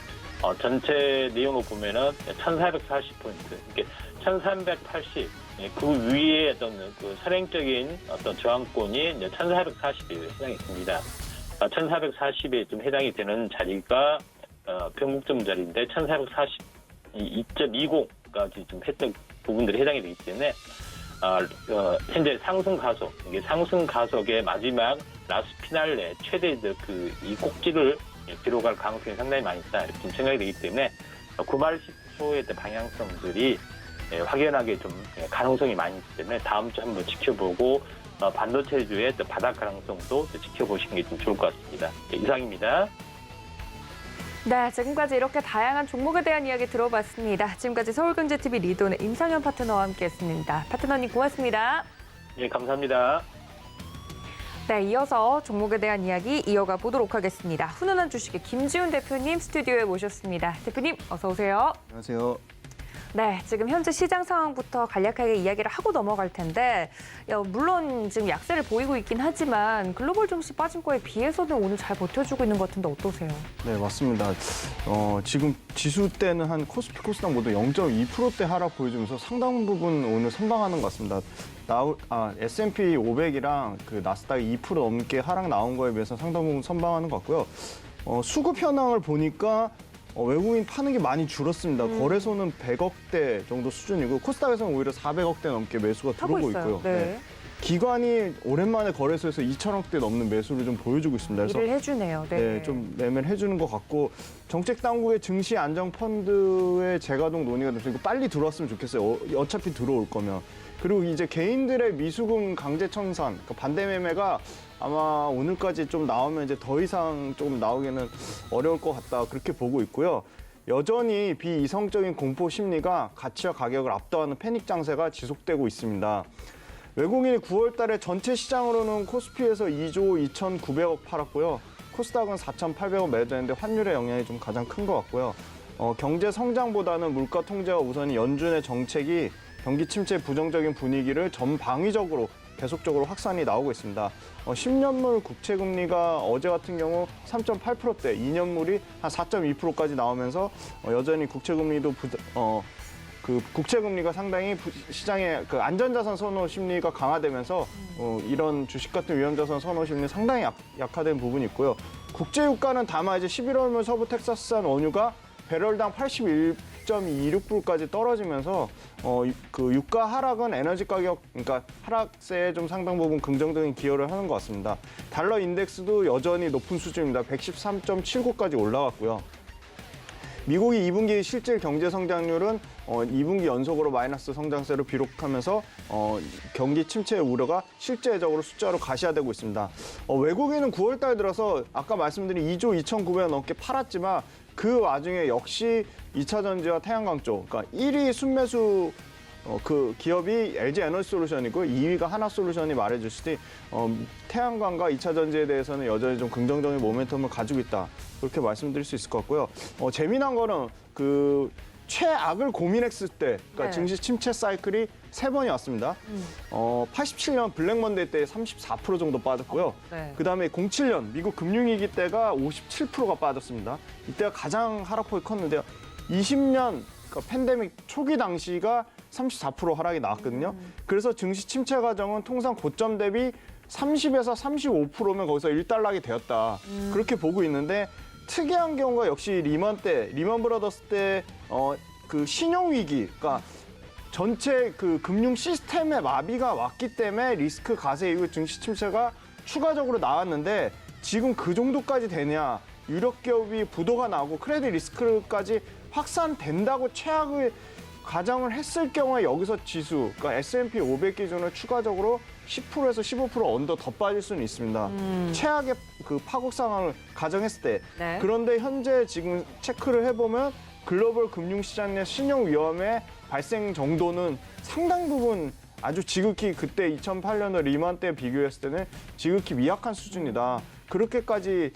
전체 내용을 보면은 1,440포인트, 이게 1,380, 그 위에 어떤 그 선행적인 어떤 저항권이 이제 1,440에 해당이 됩니다. 1,440에 좀 해당이 되는 자리가 변곡점 자리인데 1,442.20까지 좀 했던 부분들이 해당이 되기 때문에 현재 상승 가속, 이게 상승 가속의 마지막 라스 피날레 최대 이 꼭지를 기록할 가능성이 상당히 많이 있다 이렇게 생각이 되기 때문에 구말 10초의 방향성들이 확연하게 좀 가능성이 많이 있기 때문에 다음 주 한번 지켜보고 반도체주의 바닥 가능성도 지켜보시는 게 좀 좋을 것 같습니다. 이상입니다. 네, 지금까지 이렇게 다양한 종목에 대한 이야기 들어봤습니다. 지금까지 서울경제TV 리돈의 임상현 파트너와 함께했습니다. 파트너님 고맙습니다. 예, 감사합니다. 네, 이어서 종목에 대한 이야기 이어가 보도록 하겠습니다. 훈훈한 주식의 김지훈 대표님 스튜디오에 모셨습니다. 대표님 어서 오세요. 안녕하세요. 네, 지금 현재 시장 상황부터 간략하게 이야기를 하고 넘어갈 텐데 물론 지금 약세를 보이고 있긴 하지만 글로벌 증시 빠진 거에 비해서는 오늘 잘 버텨주고 있는 것 같은데 어떠세요? 네, 맞습니다. 지금 지수 때는 한 코스피, 코스닥 모두 0.2%대 하락 보여주면서 상당 부분 오늘 선방하는 것 같습니다. S&P 500이랑 그 나스닥이 2% 넘게 하락 나온 거에 비해서 상당 부분 선방하는 것 같고요. 수급 현황을 보니까 외국인 파는 게 많이 줄었습니다. 거래소는 100억대 정도 수준이고 코스닥에서는 오히려 400억대 넘게 매수가 들어오고 있고요. 네. 기관이 오랜만에 거래소에서 2천억대 넘는 매수를 좀 보여주고 있습니다. 그래서 일을 해주네요. 네. 네, 좀 매매를 해주는 것 같고 정책 당국의 증시 안정 펀드의 재가동 논의가 되면서 이거 빨리 들어왔으면 좋겠어요. 어차피 들어올 거면. 그리고 이제 개인들의 미수금 강제 청산, 그러니까 반대 매매가 아마 오늘까지 좀 나오면 이제 더 이상 좀 나오기는 어려울 것 같다 그렇게 보고 있고요. 여전히 비이성적인 공포 심리가 가치와 가격을 압도하는 패닉 장세가 지속되고 있습니다. 외국인이 9월 달에 전체 시장으로는 코스피에서 2조 2,900억 팔았고요. 코스닥은 4,800억 매도했는데 환율의 영향이 좀 가장 큰 것 같고요. 경제 성장보다는 물가 통제가 우선인 연준의 정책이 경기 침체 부정적인 분위기를 전방위적으로 계속적으로 확산이 나오고 있습니다. 10년물 국채금리가 어제 같은 경우 3.8%대, 2년물이 한 4.2%까지 나오면서 여전히 국채금리도 국채금리가 상당히 시장의 그 안전자산 선호 심리가 강화되면서 이런 주식 같은 위험자산 선호 심리 상당히 약화된 부분이 있고요. 국제유가는 다만 이제 11월물 서부 텍사스산 원유가 배럴당 81.26불까지 떨어지면서 그 유가 하락은 에너지 가격, 그러니까 하락세에 좀 상당 부분 긍정적인 기여를 하는 것 같습니다. 달러 인덱스도 여전히 높은 수준입니다. 113.79까지 올라갔고요. 미국이 2분기 실질 경제 성장률은 2분기 연속으로 마이너스 성장세를 기록하면서 경기 침체의 우려가 실제적으로 숫자로 가시화되고 있습니다. 외국인은 9월 달 들어서 아까 말씀드린 2조 2,900억 넘게 팔았지만 그 와중에 역시 2차 전지와 태양광 쪽, 그러니까 1위 순매수 그 기업이 LG 에너지 솔루션이고 2위가 하나솔루션이 말해주시니 태양광과 2차 전지에 대해서는 여전히 좀 긍정적인 모멘텀을 가지고 있다. 그렇게 말씀드릴 수 있을 것 같고요. 재미난 거는 그 최악을 고민했을 때, 그러니까 네. 증시 증시 침체 사이클이 3번이 왔습니다. 87년 블랙먼데이 때 34% 정도 빠졌고요. 네. 그다음에 07년 미국 금융위기 때가 57%가 빠졌습니다. 이때가 가장 하락폭이 컸는데요. 20년 그러니까 팬데믹 초기 당시가 34% 하락이 나왔거든요. 그래서 증시 침체 과정은 통상 고점 대비 30에서 35%면 거기서 일단락이 되었다. 그렇게 보고 있는데 특이한 경우가 역시 리먼 브라더스 때 그 신용 위기, 그러니까 전체 그 금융 시스템의 마비가 왔기 때문에 리스크 가세 이후 증시 침체가 추가적으로 나왔는데 지금 그 정도까지 되냐? 유력 기업이 부도가 나고 크레딧 리스크까지 확산된다고 최악의 가정을 했을 경우에 여기서 지수, 그러니까 S&P 500 기준으로 추가적으로 10%에서 15% 언더 더 빠질 수는 있습니다. 최악의 그 파국 상황을 가정했을 때. 네. 그런데 현재 지금 체크를 해보면 글로벌 금융시장 내 신용 위험의 발생 정도는 상당 부분 아주 지극히 그때 2008년의 리만 때 비교했을 때는 지극히 미약한 수준이다. 그렇게까지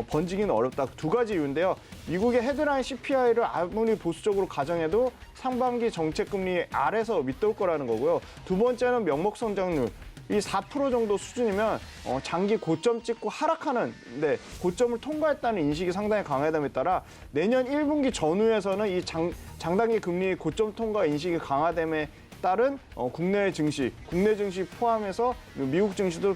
번지기는 어렵다. 두 가지 이유인데요. 미국의 헤드라인 CPI를 아무리 보수적으로 가정해도 상반기 정책금리 아래서 밑돌 거라는 거고요. 두 번째는 명목 성장률. 이 4% 정도 수준이면 장기 고점 찍고 하락하는데 고점을 통과했다는 인식이 상당히 강하다에 따라 내년 1분기 전후에서는 이 장단기 금리의 고점 통과 인식이 강화됨에 따른 국내 증시 포함해서 미국 증시도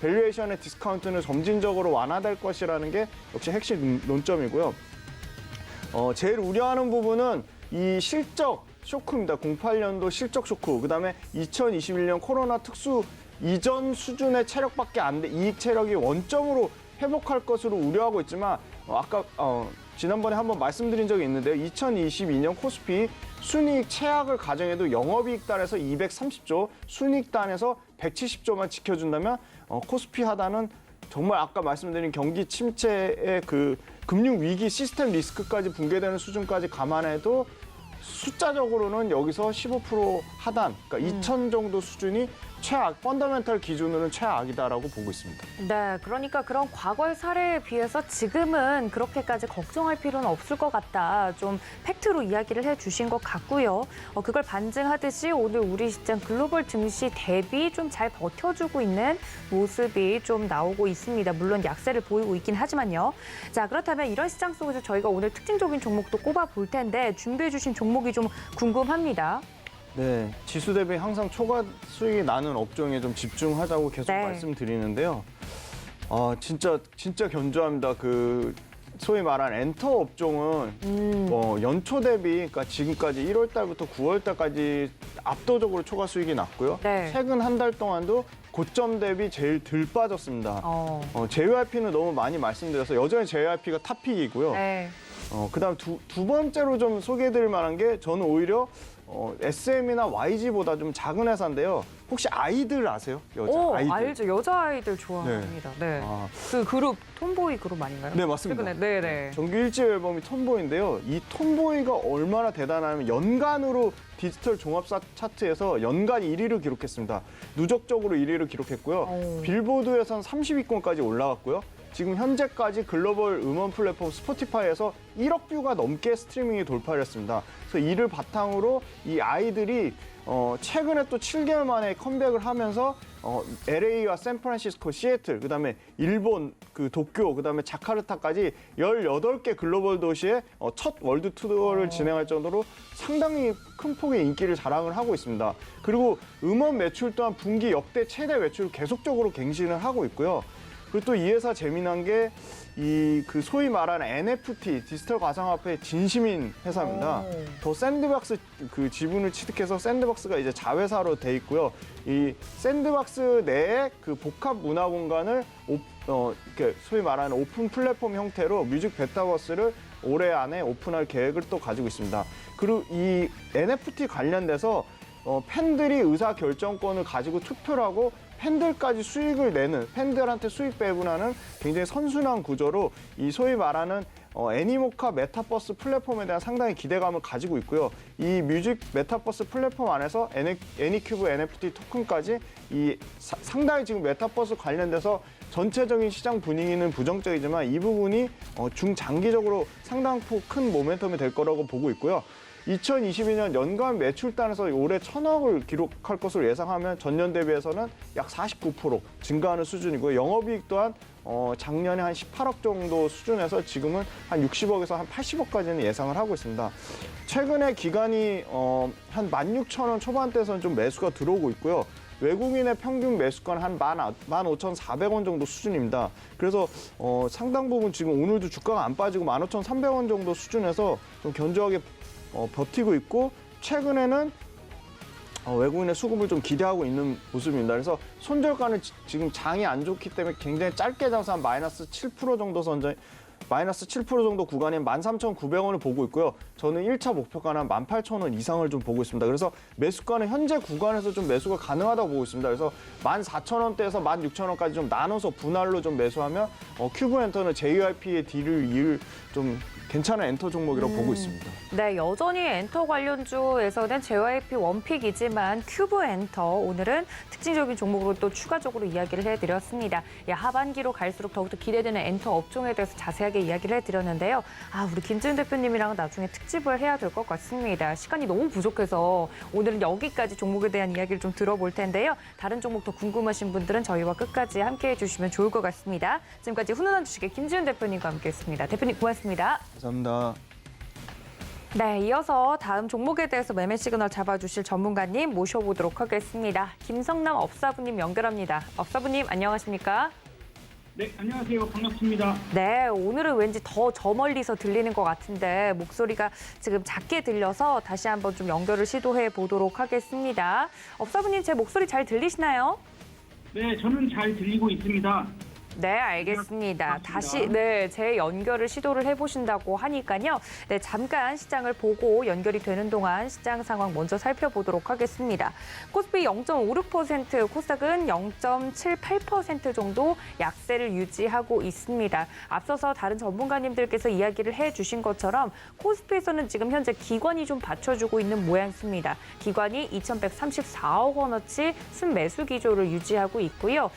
밸류에이션의 디스카운트는 점진적으로 완화될 것이라는 게 역시 핵심 논점이고요. 제일 우려하는 부분은 이 실적 쇼크입니다. 08년도 실적 쇼크, 그다음에 2021년 코로나 특수 이전 수준의 체력밖에 안 돼, 이익 체력이 원점으로 회복할 것으로 우려하고 있지만 아까 지난번에 한번 말씀드린 적이 있는데요. 2022년 코스피 순이익 최악을 가정해도 영업이익 단에서 230조, 순이익 단에서 170조만 지켜준다면 코스피 하단은 정말 아까 말씀드린 경기 침체의 그 금융 위기 시스템 리스크까지 붕괴되는 수준까지 감안해도 숫자적으로는 여기서 15% 하단, 그러니까 2,000 정도 수준이 최악, 펀더멘털 기준으로는 최악이다라고 보고 있습니다. 네, 그러니까 그런 과거의 사례에 비해서 지금은 그렇게까지 걱정할 필요는 없을 것 같다. 좀 팩트로 이야기를 해주신 것 같고요. 그걸 반증하듯이 오늘 우리 시장 글로벌 증시 대비 좀 잘 버텨주고 있는 모습이 좀 나오고 있습니다. 물론 약세를 보이고 있긴 하지만요. 자, 그렇다면 이런 시장 속에서 저희가 오늘 특징적인 종목도 꼽아볼 텐데 준비해주신 종목이 좀 궁금합니다. 네, 지수 대비 항상 초과 수익이 나는 업종에 좀 집중하자고 계속 네. 말씀드리는데요. 진짜 견조합니다. 그 소위 말한 엔터 업종은 연초 대비, 그러니까 지금까지 1월 달부터 9월 달까지 압도적으로 초과 수익이 났고요. 네. 최근 한 달 동안도 고점 대비 제일 덜 빠졌습니다. JYP는 너무 많이 말씀드려서 여전히 JYP가 탑픽이고요. 네. 그다음 두 번째로 좀 소개해드릴 만한 게 저는 오히려 SM이나 YG보다 좀 작은 회사인데요. 혹시 아이들 아세요? 아이들. 알죠. 여자아이들 좋아합니다. 네. 그 그룹, 톰보이 그룹 아닌가요? 네, 맞습니다. 최근에, 네네. 정규 1집 앨범이 톰보이인데요. 이 톰보이가 얼마나 대단하면 연간으로 디지털 종합 차트에서 연간 1위를 기록했습니다. 누적적으로 1위를 기록했고요. 빌보드에서는 30위권까지 올라갔고요. 지금 현재까지 글로벌 음원 플랫폼 스포티파이에서 1억 뷰가 넘게 스트리밍이 돌파를 했습니다. 그래서 이를 바탕으로 이 아이들이 최근에 또 7개월 만에 컴백을 하면서 LA와 샌프란시스코, 시애틀, 그다음에 일본, 그 도쿄, 그다음에 자카르타까지 18개 글로벌 도시에 첫 월드 투어를 진행할 정도로 상당히 큰 폭의 인기를 자랑을 하고 있습니다. 그리고 음원 매출 또한 분기 역대 최대 매출을 계속적으로 갱신을 하고 있고요. 그리고 또 이 회사 재미난 게 그 소위 말하는 NFT, 디지털 가상화폐의 진심인 회사입니다. 더 샌드박스 그 지분을 취득해서 샌드박스가 이제 자회사로 돼 있고요. 이 샌드박스 내에 그 복합 문화 공간을 이렇게 소위 말하는 오픈 플랫폼 형태로 뮤직 메타버스를 올해 안에 오픈할 계획을 또 가지고 있습니다. 그리고 이 NFT 관련돼서 팬들이 의사 결정권을 가지고 투표를 하고 팬들까지 수익을 내는, 팬들한테 수익 배분하는 굉장히 선순환 구조로 이 소위 말하는 애니모카 메타버스 플랫폼에 대한 상당히 기대감을 가지고 있고요. 이 뮤직 메타버스 플랫폼 안에서 애니큐브 NFT 토큰까지 상당히 지금 메타버스 관련돼서 전체적인 시장 분위기는 부정적이지만 이 부분이 중장기적으로 상당폭 큰 모멘텀이 될 거라고 보고 있고요. 2022년 연간 매출단에서 올해 1,000억을 기록할 것으로 예상하면 전년 대비해서는 약 49% 증가하는 수준이고요. 영업이익 또한 작년에 한 18억 정도 수준에서 지금은 한 60억에서 한 80억까지는 예상을 하고 있습니다. 최근에 기간이 한 16,000원 초반대에서는 좀 매수가 들어오고 있고요. 외국인의 평균 매수가는 한 15,400원 정도 수준입니다. 그래서 상당 부분 지금 오늘도 주가가 안 빠지고 15,300원 정도 수준에서 좀 견조하게 버티고 있고 최근에는 외국인의 수급을 좀 기대하고 있는 모습입니다. 그래서 손절가는 지금 장이 안 좋기 때문에 굉장히 짧게 장사한 마이너스 7% 정도 마이너스 7% 정도 구간인 13,900원을 보고 있고요. 저는 1차 목표가는 18,000원 이상을 좀 보고 있습니다. 그래서 매수가는 현재 구간에서 좀 매수가 가능하다고 보고 있습니다. 그래서 14,000원대에서 16,000원까지 좀 나눠서 분할로 좀 매수하면 큐브 엔터는 JYP의 딜을 이을 좀 괜찮은 엔터 종목이라고 보고 있습니다. 네, 여전히 엔터 관련주에서는 JYP 원픽이지만 큐브 엔터 오늘은 특징적인 종목으로 부분 또 추가적으로 이야기를 해드렸습니다. 하반기로 갈수록 더욱더 기대되는 엔터 업종에 대해서 자세하게 이야기를 해드렸는데요. 우리 김지은 대표님이랑 나중에 특집을 해야 될 것 같습니다. 시간이 너무 부족해서 오늘은 여기까지 종목에 대한 이야기를 좀 들어볼 텐데요. 다른 종목 더 궁금하신 분들은 저희와 끝까지 함께해 주시면 좋을 것 같습니다. 지금까지 훈훈한 주식의 김지은 대표님과 함께했습니다. 대표님 고맙습니다. 감사합니다. 네, 이어서 다음 종목에 대해서 매매 시그널 잡아주실 전문가님 모셔보도록 하겠습니다. 김성남 업사부님 연결합니다. 업사부님 안녕하십니까? 네, 안녕하세요. 반갑습니다. 네, 오늘은 왠지 더 저 멀리서 들리는 것 같은데 목소리가 지금 작게 들려서 다시 한번 좀 연결을 시도해 보도록 하겠습니다. 업사부님 제 목소리 잘 들리시나요? 네, 저는 잘 들리고 있습니다. 네, 알겠습니다. 반갑습니다. 다시 제 연결을 시도를 해보신다고 하니까요. 네, 잠깐 시장을 보고 연결이 되는 동안 시장 상황 먼저 살펴보도록 하겠습니다. 코스피 0.56%, 코스닥은 0.78% 정도 약세를 유지하고 있습니다. 앞서서 다른 전문가님들께서 이야기를 해주신 것처럼 코스피에서는 지금 현재 기관이 좀 받쳐주고 있는 모양새입니다. 기관이 2,134억 원어치 순매수 기조를 유지하고 있고요.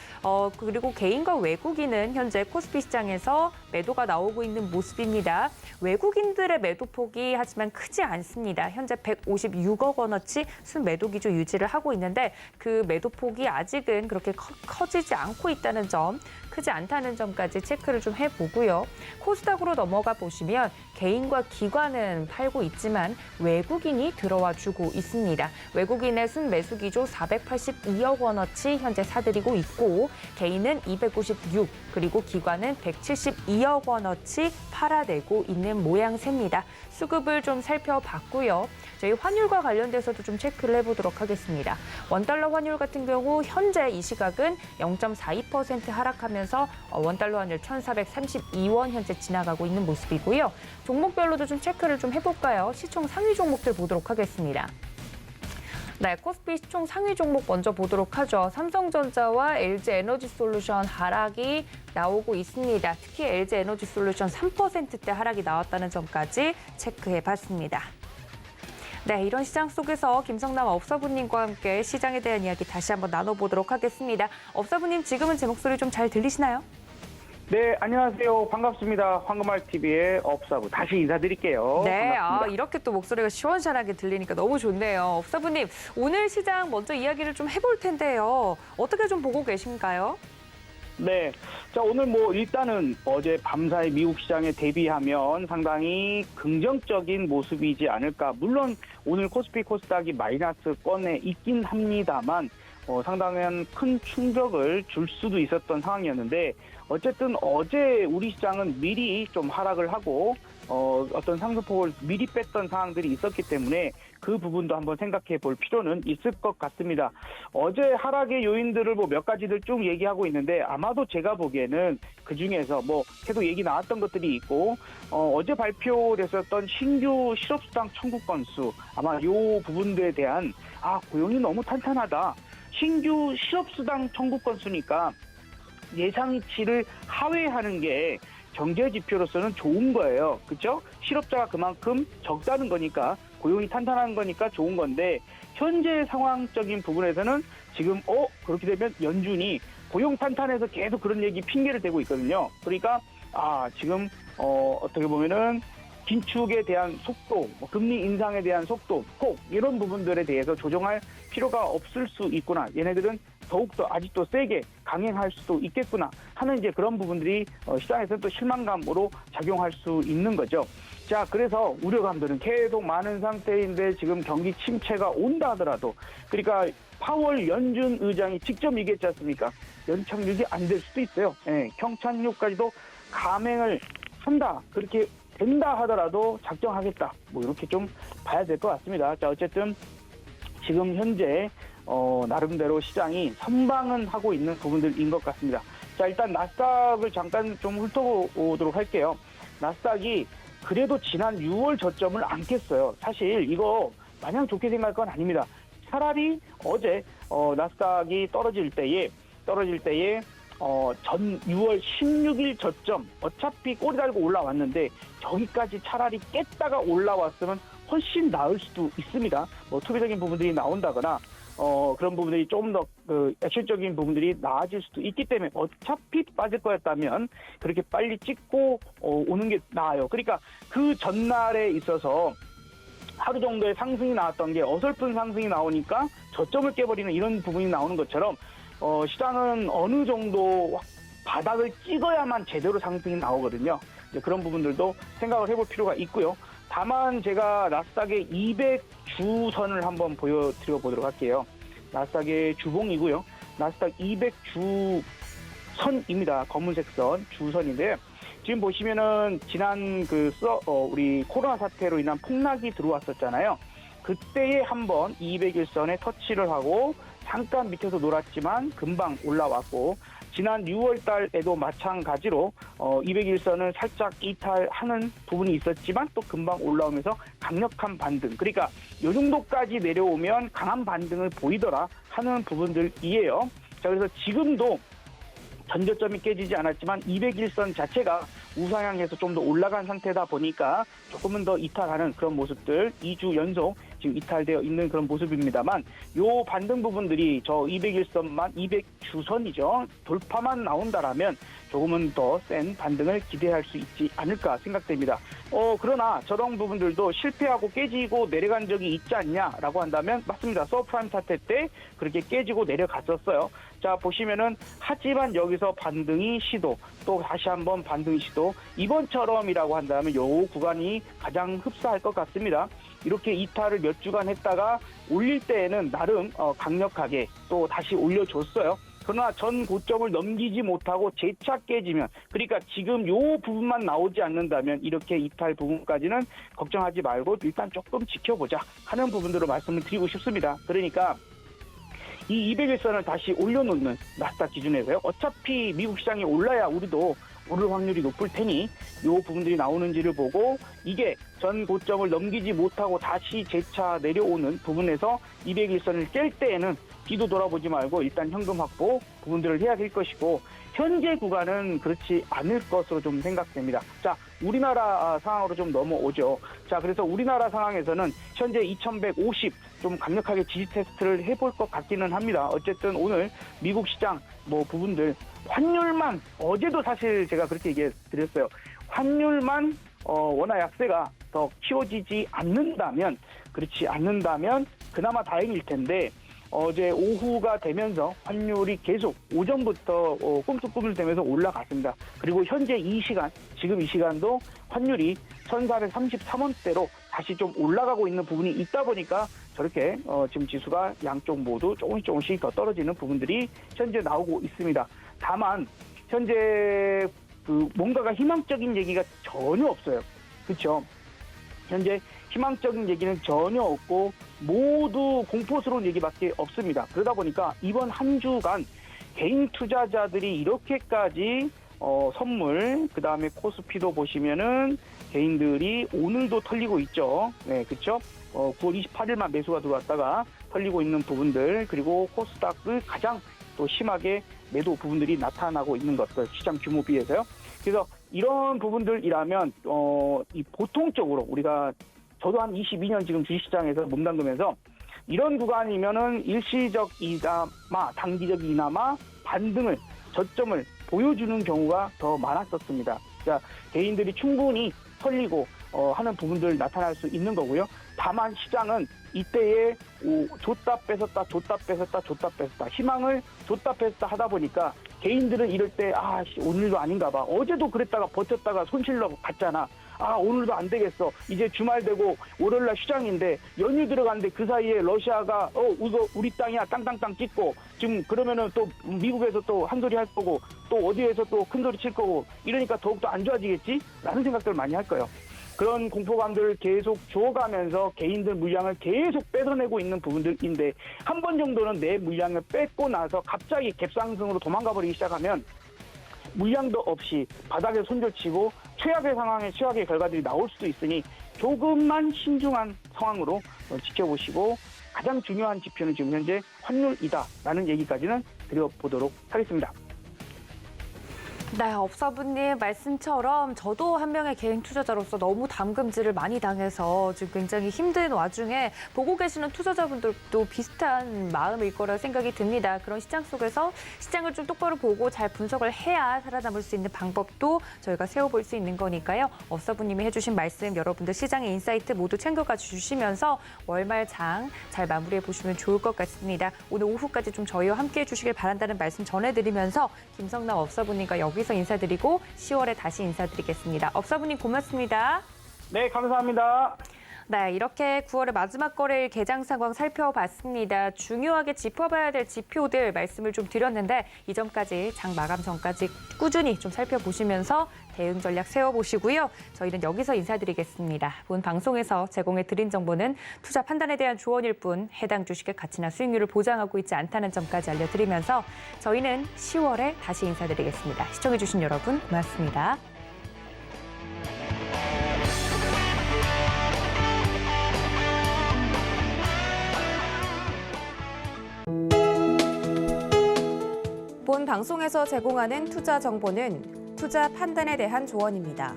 그리고 개인과 외국인은 현재 코스피 시장에서 매도가 나오고 있는 모습입니다. 외국인들의 매도폭이 하지만 크지 않습니다. 현재 156억 원어치 순매도 기조 유지를 하고 있는데 그 매도폭이 아직은 그렇게 커지지 않고 있다는 점, 크지 않다는 점까지 체크를 좀 해보고요. 코스닥으로 넘어가 보시면 개인과 기관은 팔고 있지만 외국인이 들어와 주고 있습니다. 외국인의 순매수 기조 482억 원어치 현재 사들이고 있고 개인은 256, 그리고 기관은 172억 원어치 팔아내고 있는 모양새입니다. 수급을 좀 살펴봤고요. 저희 환율과 관련돼서도 좀 체크를 해보도록 하겠습니다. 원달러 환율 같은 경우 현재 이 시각은 0.42% 하락하면서 원달러 환율 1,432원 현재 지나가고 있는 모습이고요. 종목별로도 좀 체크를 좀 해볼까요? 시총 상위 종목들 보도록 하겠습니다. 네, 코스피 시총 상위 종목 먼저 보도록 하죠. 삼성전자와 LG에너지솔루션 하락이 나오고 있습니다. 특히 LG에너지솔루션 3%대 하락이 나왔다는 점까지 체크해봤습니다. 네, 이런 시장 속에서 김성남 업사부님과 함께 시장에 대한 이야기 다시 한번 나눠보도록 하겠습니다. 업사부님, 지금은 제 목소리 좀 잘 들리시나요? 네, 안녕하세요. 반갑습니다. 황금알TV의 업사부 다시 인사드릴게요. 네, 반갑습니다. 이렇게 또 목소리가 시원시원하게 들리니까 너무 좋네요. 업사부님, 오늘 시장 먼저 이야기를 좀 해볼 텐데요. 어떻게 좀 보고 계신가요? 네, 자 오늘 일단은 어제 밤사이 미국 시장에 대비하면 상당히 긍정적인 모습이지 않을까. 물론 오늘 코스피 코스닥이 마이너스권에 있긴 합니다만 상당한 큰 충격을 줄 수도 있었던 상황이었는데 어쨌든 어제 우리 시장은 미리 좀 하락을 하고 어떤 상승폭을 미리 뺐던 상황들이 있었기 때문에 그 부분도 한번 생각해 볼 필요는 있을 것 같습니다. 어제 하락의 요인들을 몇 가지들 쭉 얘기하고 있는데 아마도 제가 보기에는 그 중에서 계속 얘기 나왔던 것들이 있고 어제 발표됐었던 신규 실업수당 청구 건수 아마 요 부분들에 대한 고용이 너무 탄탄하다. 신규 실업수당 청구 건수니까 예상치를 하회하는 게 경제 지표로서는 좋은 거예요. 그렇죠? 실업자가 그만큼 적다는 거니까 고용이 탄탄한 거니까 좋은 건데 현재 상황적인 부분에서는 지금 그렇게 되면 연준이 고용 탄탄해서 계속 그런 얘기 핑계를 대고 있거든요. 그러니까 지금 어떻게 보면은 긴축에 대한 속도, 금리 인상에 대한 속도, 폭 이런 부분들에 대해서 조정할 필요가 없을 수 있구나. 얘네들은 더욱더 아직도 세게 강행할 수도 있겠구나 하는 이제 그런 부분들이 시장에서는 또 실망감으로 작용할 수 있는 거죠. 자, 그래서 우려감들은 계속 많은 상태인데 지금 경기 침체가 온다 하더라도 그러니까 파월 연준 의장이 직접 얘기했지 않습니까? 연착륙이 안 될 수도 있어요. 경착륙까지도 감행을 한다. 그렇게 된다 하더라도 작정하겠다. 이렇게 좀 봐야 될 것 같습니다. 자, 어쨌든 지금 현재 나름대로 시장이 선방은 하고 있는 부분들인 것 같습니다. 자, 일단 나스닥을 잠깐 좀 훑어보도록 할게요. 나스닥이 그래도 지난 6월 저점을 안 깼어요. 사실 이거 마냥 좋게 생각할 건 아닙니다. 차라리 어제 나스닥이 떨어질 때에 전 6월 16일 저점 어차피 꼬리 달고 올라왔는데 저기까지 차라리 깼다가 올라왔으면 훨씬 나을 수도 있습니다. 투기적인 부분들이 나온다거나 그런 부분들이 좀 더 액션적인 부분들이 나아질 수도 있기 때문에 어차피 빠질 거였다면 그렇게 빨리 찍고 오는 게 나아요. 그러니까 그 전날에 있어서 하루 정도의 상승이 나왔던 게 어설픈 상승이 나오니까 저점을 깨버리는 이런 부분이 나오는 것처럼 시장은 어느 정도 바닥을 찍어야만 제대로 상승이 나오거든요. 이제 그런 부분들도 생각을 해볼 필요가 있고요. 다만 제가 나스닥의 200주선을 한번 보여드려 보도록 할게요. 나스닥의 주봉이고요. 나스닥 200주선입니다. 검은색 선, 주선인데 지금 보시면은 지난 우리 코로나 사태로 인한 폭락이 들어왔었잖아요. 그때에 한번 200일선에 터치를 하고 잠깐 밑에서 놀았지만 금방 올라왔고 지난 6월 달에도 마찬가지로 200일선을 살짝 이탈하는 부분이 있었지만 또 금방 올라오면서 강력한 반등. 그러니까 이 정도까지 내려오면 강한 반등을 보이더라 하는 부분들이에요. 자, 그래서 지금도 전저점이 깨지지 않았지만 200일선 자체가 우상향해서 좀 더 올라간 상태다 보니까 조금은 더 이탈하는 그런 모습들 2주 연속 지금 이탈되어 있는 그런 모습입니다만 요 반등 부분들이 저 200일선만 200주선이죠. 돌파만 나온다라면 조금은 더 센 반등을 기대할 수 있지 않을까 생각됩니다. 그러나 저런 부분들도 실패하고 깨지고 내려간 적이 있지 않냐라고 한다면 맞습니다. 서프라임 사태 때 그렇게 깨지고 내려갔었어요. 자, 보시면은 하지만 여기서 반등이 시도 또 다시 한번 반등 시도 이번처럼이라고 한다면 요 구간이 가장 흡사할 것 같습니다. 이렇게 이탈을 몇 주간 했다가 올릴 때에는 나름 강력하게 또 다시 올려줬어요. 그러나 전 고점을 넘기지 못하고 재차 깨지면 그러니까 지금 요 부분만 나오지 않는다면 이렇게 이탈 부분까지는 걱정하지 말고 일단 조금 지켜보자 하는 부분들로 말씀을 드리고 싶습니다. 그러니까 이 200일선을 다시 올려놓는 나스닥 기준에서요. 어차피 미국 시장이 올라야 우리도 오를 확률이 높을 테니 이 부분들이 나오는지를 보고 이게 전 고점을 넘기지 못하고 다시 재차 내려오는 부분에서 200일선을 깰 때에는 뒤도 돌아보지 말고 일단 현금 확보 부분들을 해야 될 것이고 현재 구간은 그렇지 않을 것으로 좀 생각됩니다. 자, 우리나라 상황으로 좀 넘어오죠. 자, 그래서 우리나라 상황에서는 현재 2150 좀 강력하게 지지 테스트를 해볼 것 같기는 합니다. 어쨌든 오늘 미국 시장 부분들 환율만 어제도 사실 제가 그렇게 얘기해 드렸어요. 환율만 원화 약세가 더 키워지지 않는다면 그렇지 않는다면 그나마 다행일 텐데 어제 오후가 되면서 환율이 계속 오전부터 꿈틀꿈틀대면서 올라갔습니다. 그리고 현재 이 시간, 지금 이 시간도 환율이 1433원대로 다시 좀 올라가고 있는 부분이 있다 보니까 저렇게 지금 지수가 양쪽 모두 조금씩 더 떨어지는 부분들이 현재 나오고 있습니다. 다만 현재 뭔가가 희망적인 얘기가 전혀 없어요. 그렇죠? 현재 희망적인 얘기는 전혀 없고 모두 공포스러운 얘기밖에 없습니다. 그러다 보니까 이번 한 주간 개인 투자자들이 이렇게까지 선물, 그 다음에 코스피도 보시면은 개인들이 오늘도 털리고 있죠. 네, 그렇죠? 9월 28일만 매수가 들어왔다가 털리고 있는 부분들, 그리고 코스닥을 가장 또 심하게 매도 부분들이 나타나고 있는 것들, 시장 규모 비해서요. 그래서 이런 부분들이라면 이 보통적으로 저도 한 22년 지금 주식시장에서 몸담그면서 이런 구간이면은 일시적이나마 단기적이나마 반등을 저점을 보여주는 경우가 더 많았었습니다. 자, 개인들이 충분히 털리고 하는 부분들 나타날 수 있는 거고요. 다만 시장은 이때에 줬다 뺐었다 희망을 줬다 뺐었다 하다 보니까 개인들은 이럴 때 오늘도 아닌가 봐. 어제도 그랬다가 버텼다가 손실로 갔잖아. 오늘도 안 되겠어. 이제 주말 되고 월요일날 시장인데 연휴 들어갔는데 그 사이에 러시아가 이거 우리 땅이야 땅땅땅 찍고 지금 그러면은 또 미국에서 또 한 소리 할 거고 또 어디에서 또 큰 소리 칠 거고 이러니까 더욱더 안 좋아지겠지? 라는 생각들을 많이 할 거예요. 그런 공포감들을 계속 줘가면서 개인들 물량을 계속 뺏어내고 있는 부분들인데 한 번 정도는 내 물량을 뺏고 나서 갑자기 갭상승으로 도망가 버리기 시작하면 물량도 없이 바닥에 손절치고 최악의 상황에 최악의 결과들이 나올 수도 있으니 조금만 신중한 상황으로 지켜보시고 가장 중요한 지표는 지금 현재 환율이다라는 얘기까지는 드려보도록 하겠습니다. 네, 업사부님 말씀처럼 저도 한 명의 개인 투자자로서 너무 담금질을 많이 당해서 지금 굉장히 힘든 와중에 보고 계시는 투자자분들도 비슷한 마음일 거라 생각이 듭니다. 그런 시장 속에서 시장을 좀 똑바로 보고 잘 분석을 해야 살아남을 수 있는 방법도 저희가 세워볼 수 있는 거니까요. 업사부님이 해주신 말씀 여러분들 시장의 인사이트 모두 챙겨가 주시면서 월말 장 잘 마무리해 보시면 좋을 것 같습니다. 오늘 오후까지 좀 저희와 함께해 주시길 바란다는 말씀 전해드리면서 김성남 업사부님과 여기서 인사드리고 10월에 다시 인사드리겠습니다. 업사부님 고맙습니다. 네, 감사합니다. 네, 이렇게 9월의 마지막 거래일 개장 상황 살펴봤습니다. 중요하게 짚어봐야 될 지표들 말씀을 좀 드렸는데 이전까지 장 마감 전까지 꾸준히 좀 살펴보시면서 대응 전략 세워보시고요. 저희는 여기서 인사드리겠습니다. 본 방송에서 제공해드린 정보는 투자 판단에 대한 조언일 뿐 해당 주식의 가치나 수익률을 보장하고 있지 않다는 점까지 알려드리면서 저희는 10월에 다시 인사드리겠습니다. 시청해주신 여러분 고맙습니다. 본 방송에서 제공하는 투자 정보는 투자 판단에 대한 조언입니다.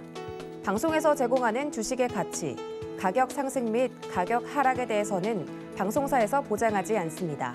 방송에서 제공하는 주식의 가치, 가격 상승 및 가격 하락에 대해서는 방송사에서 보장하지 않습니다.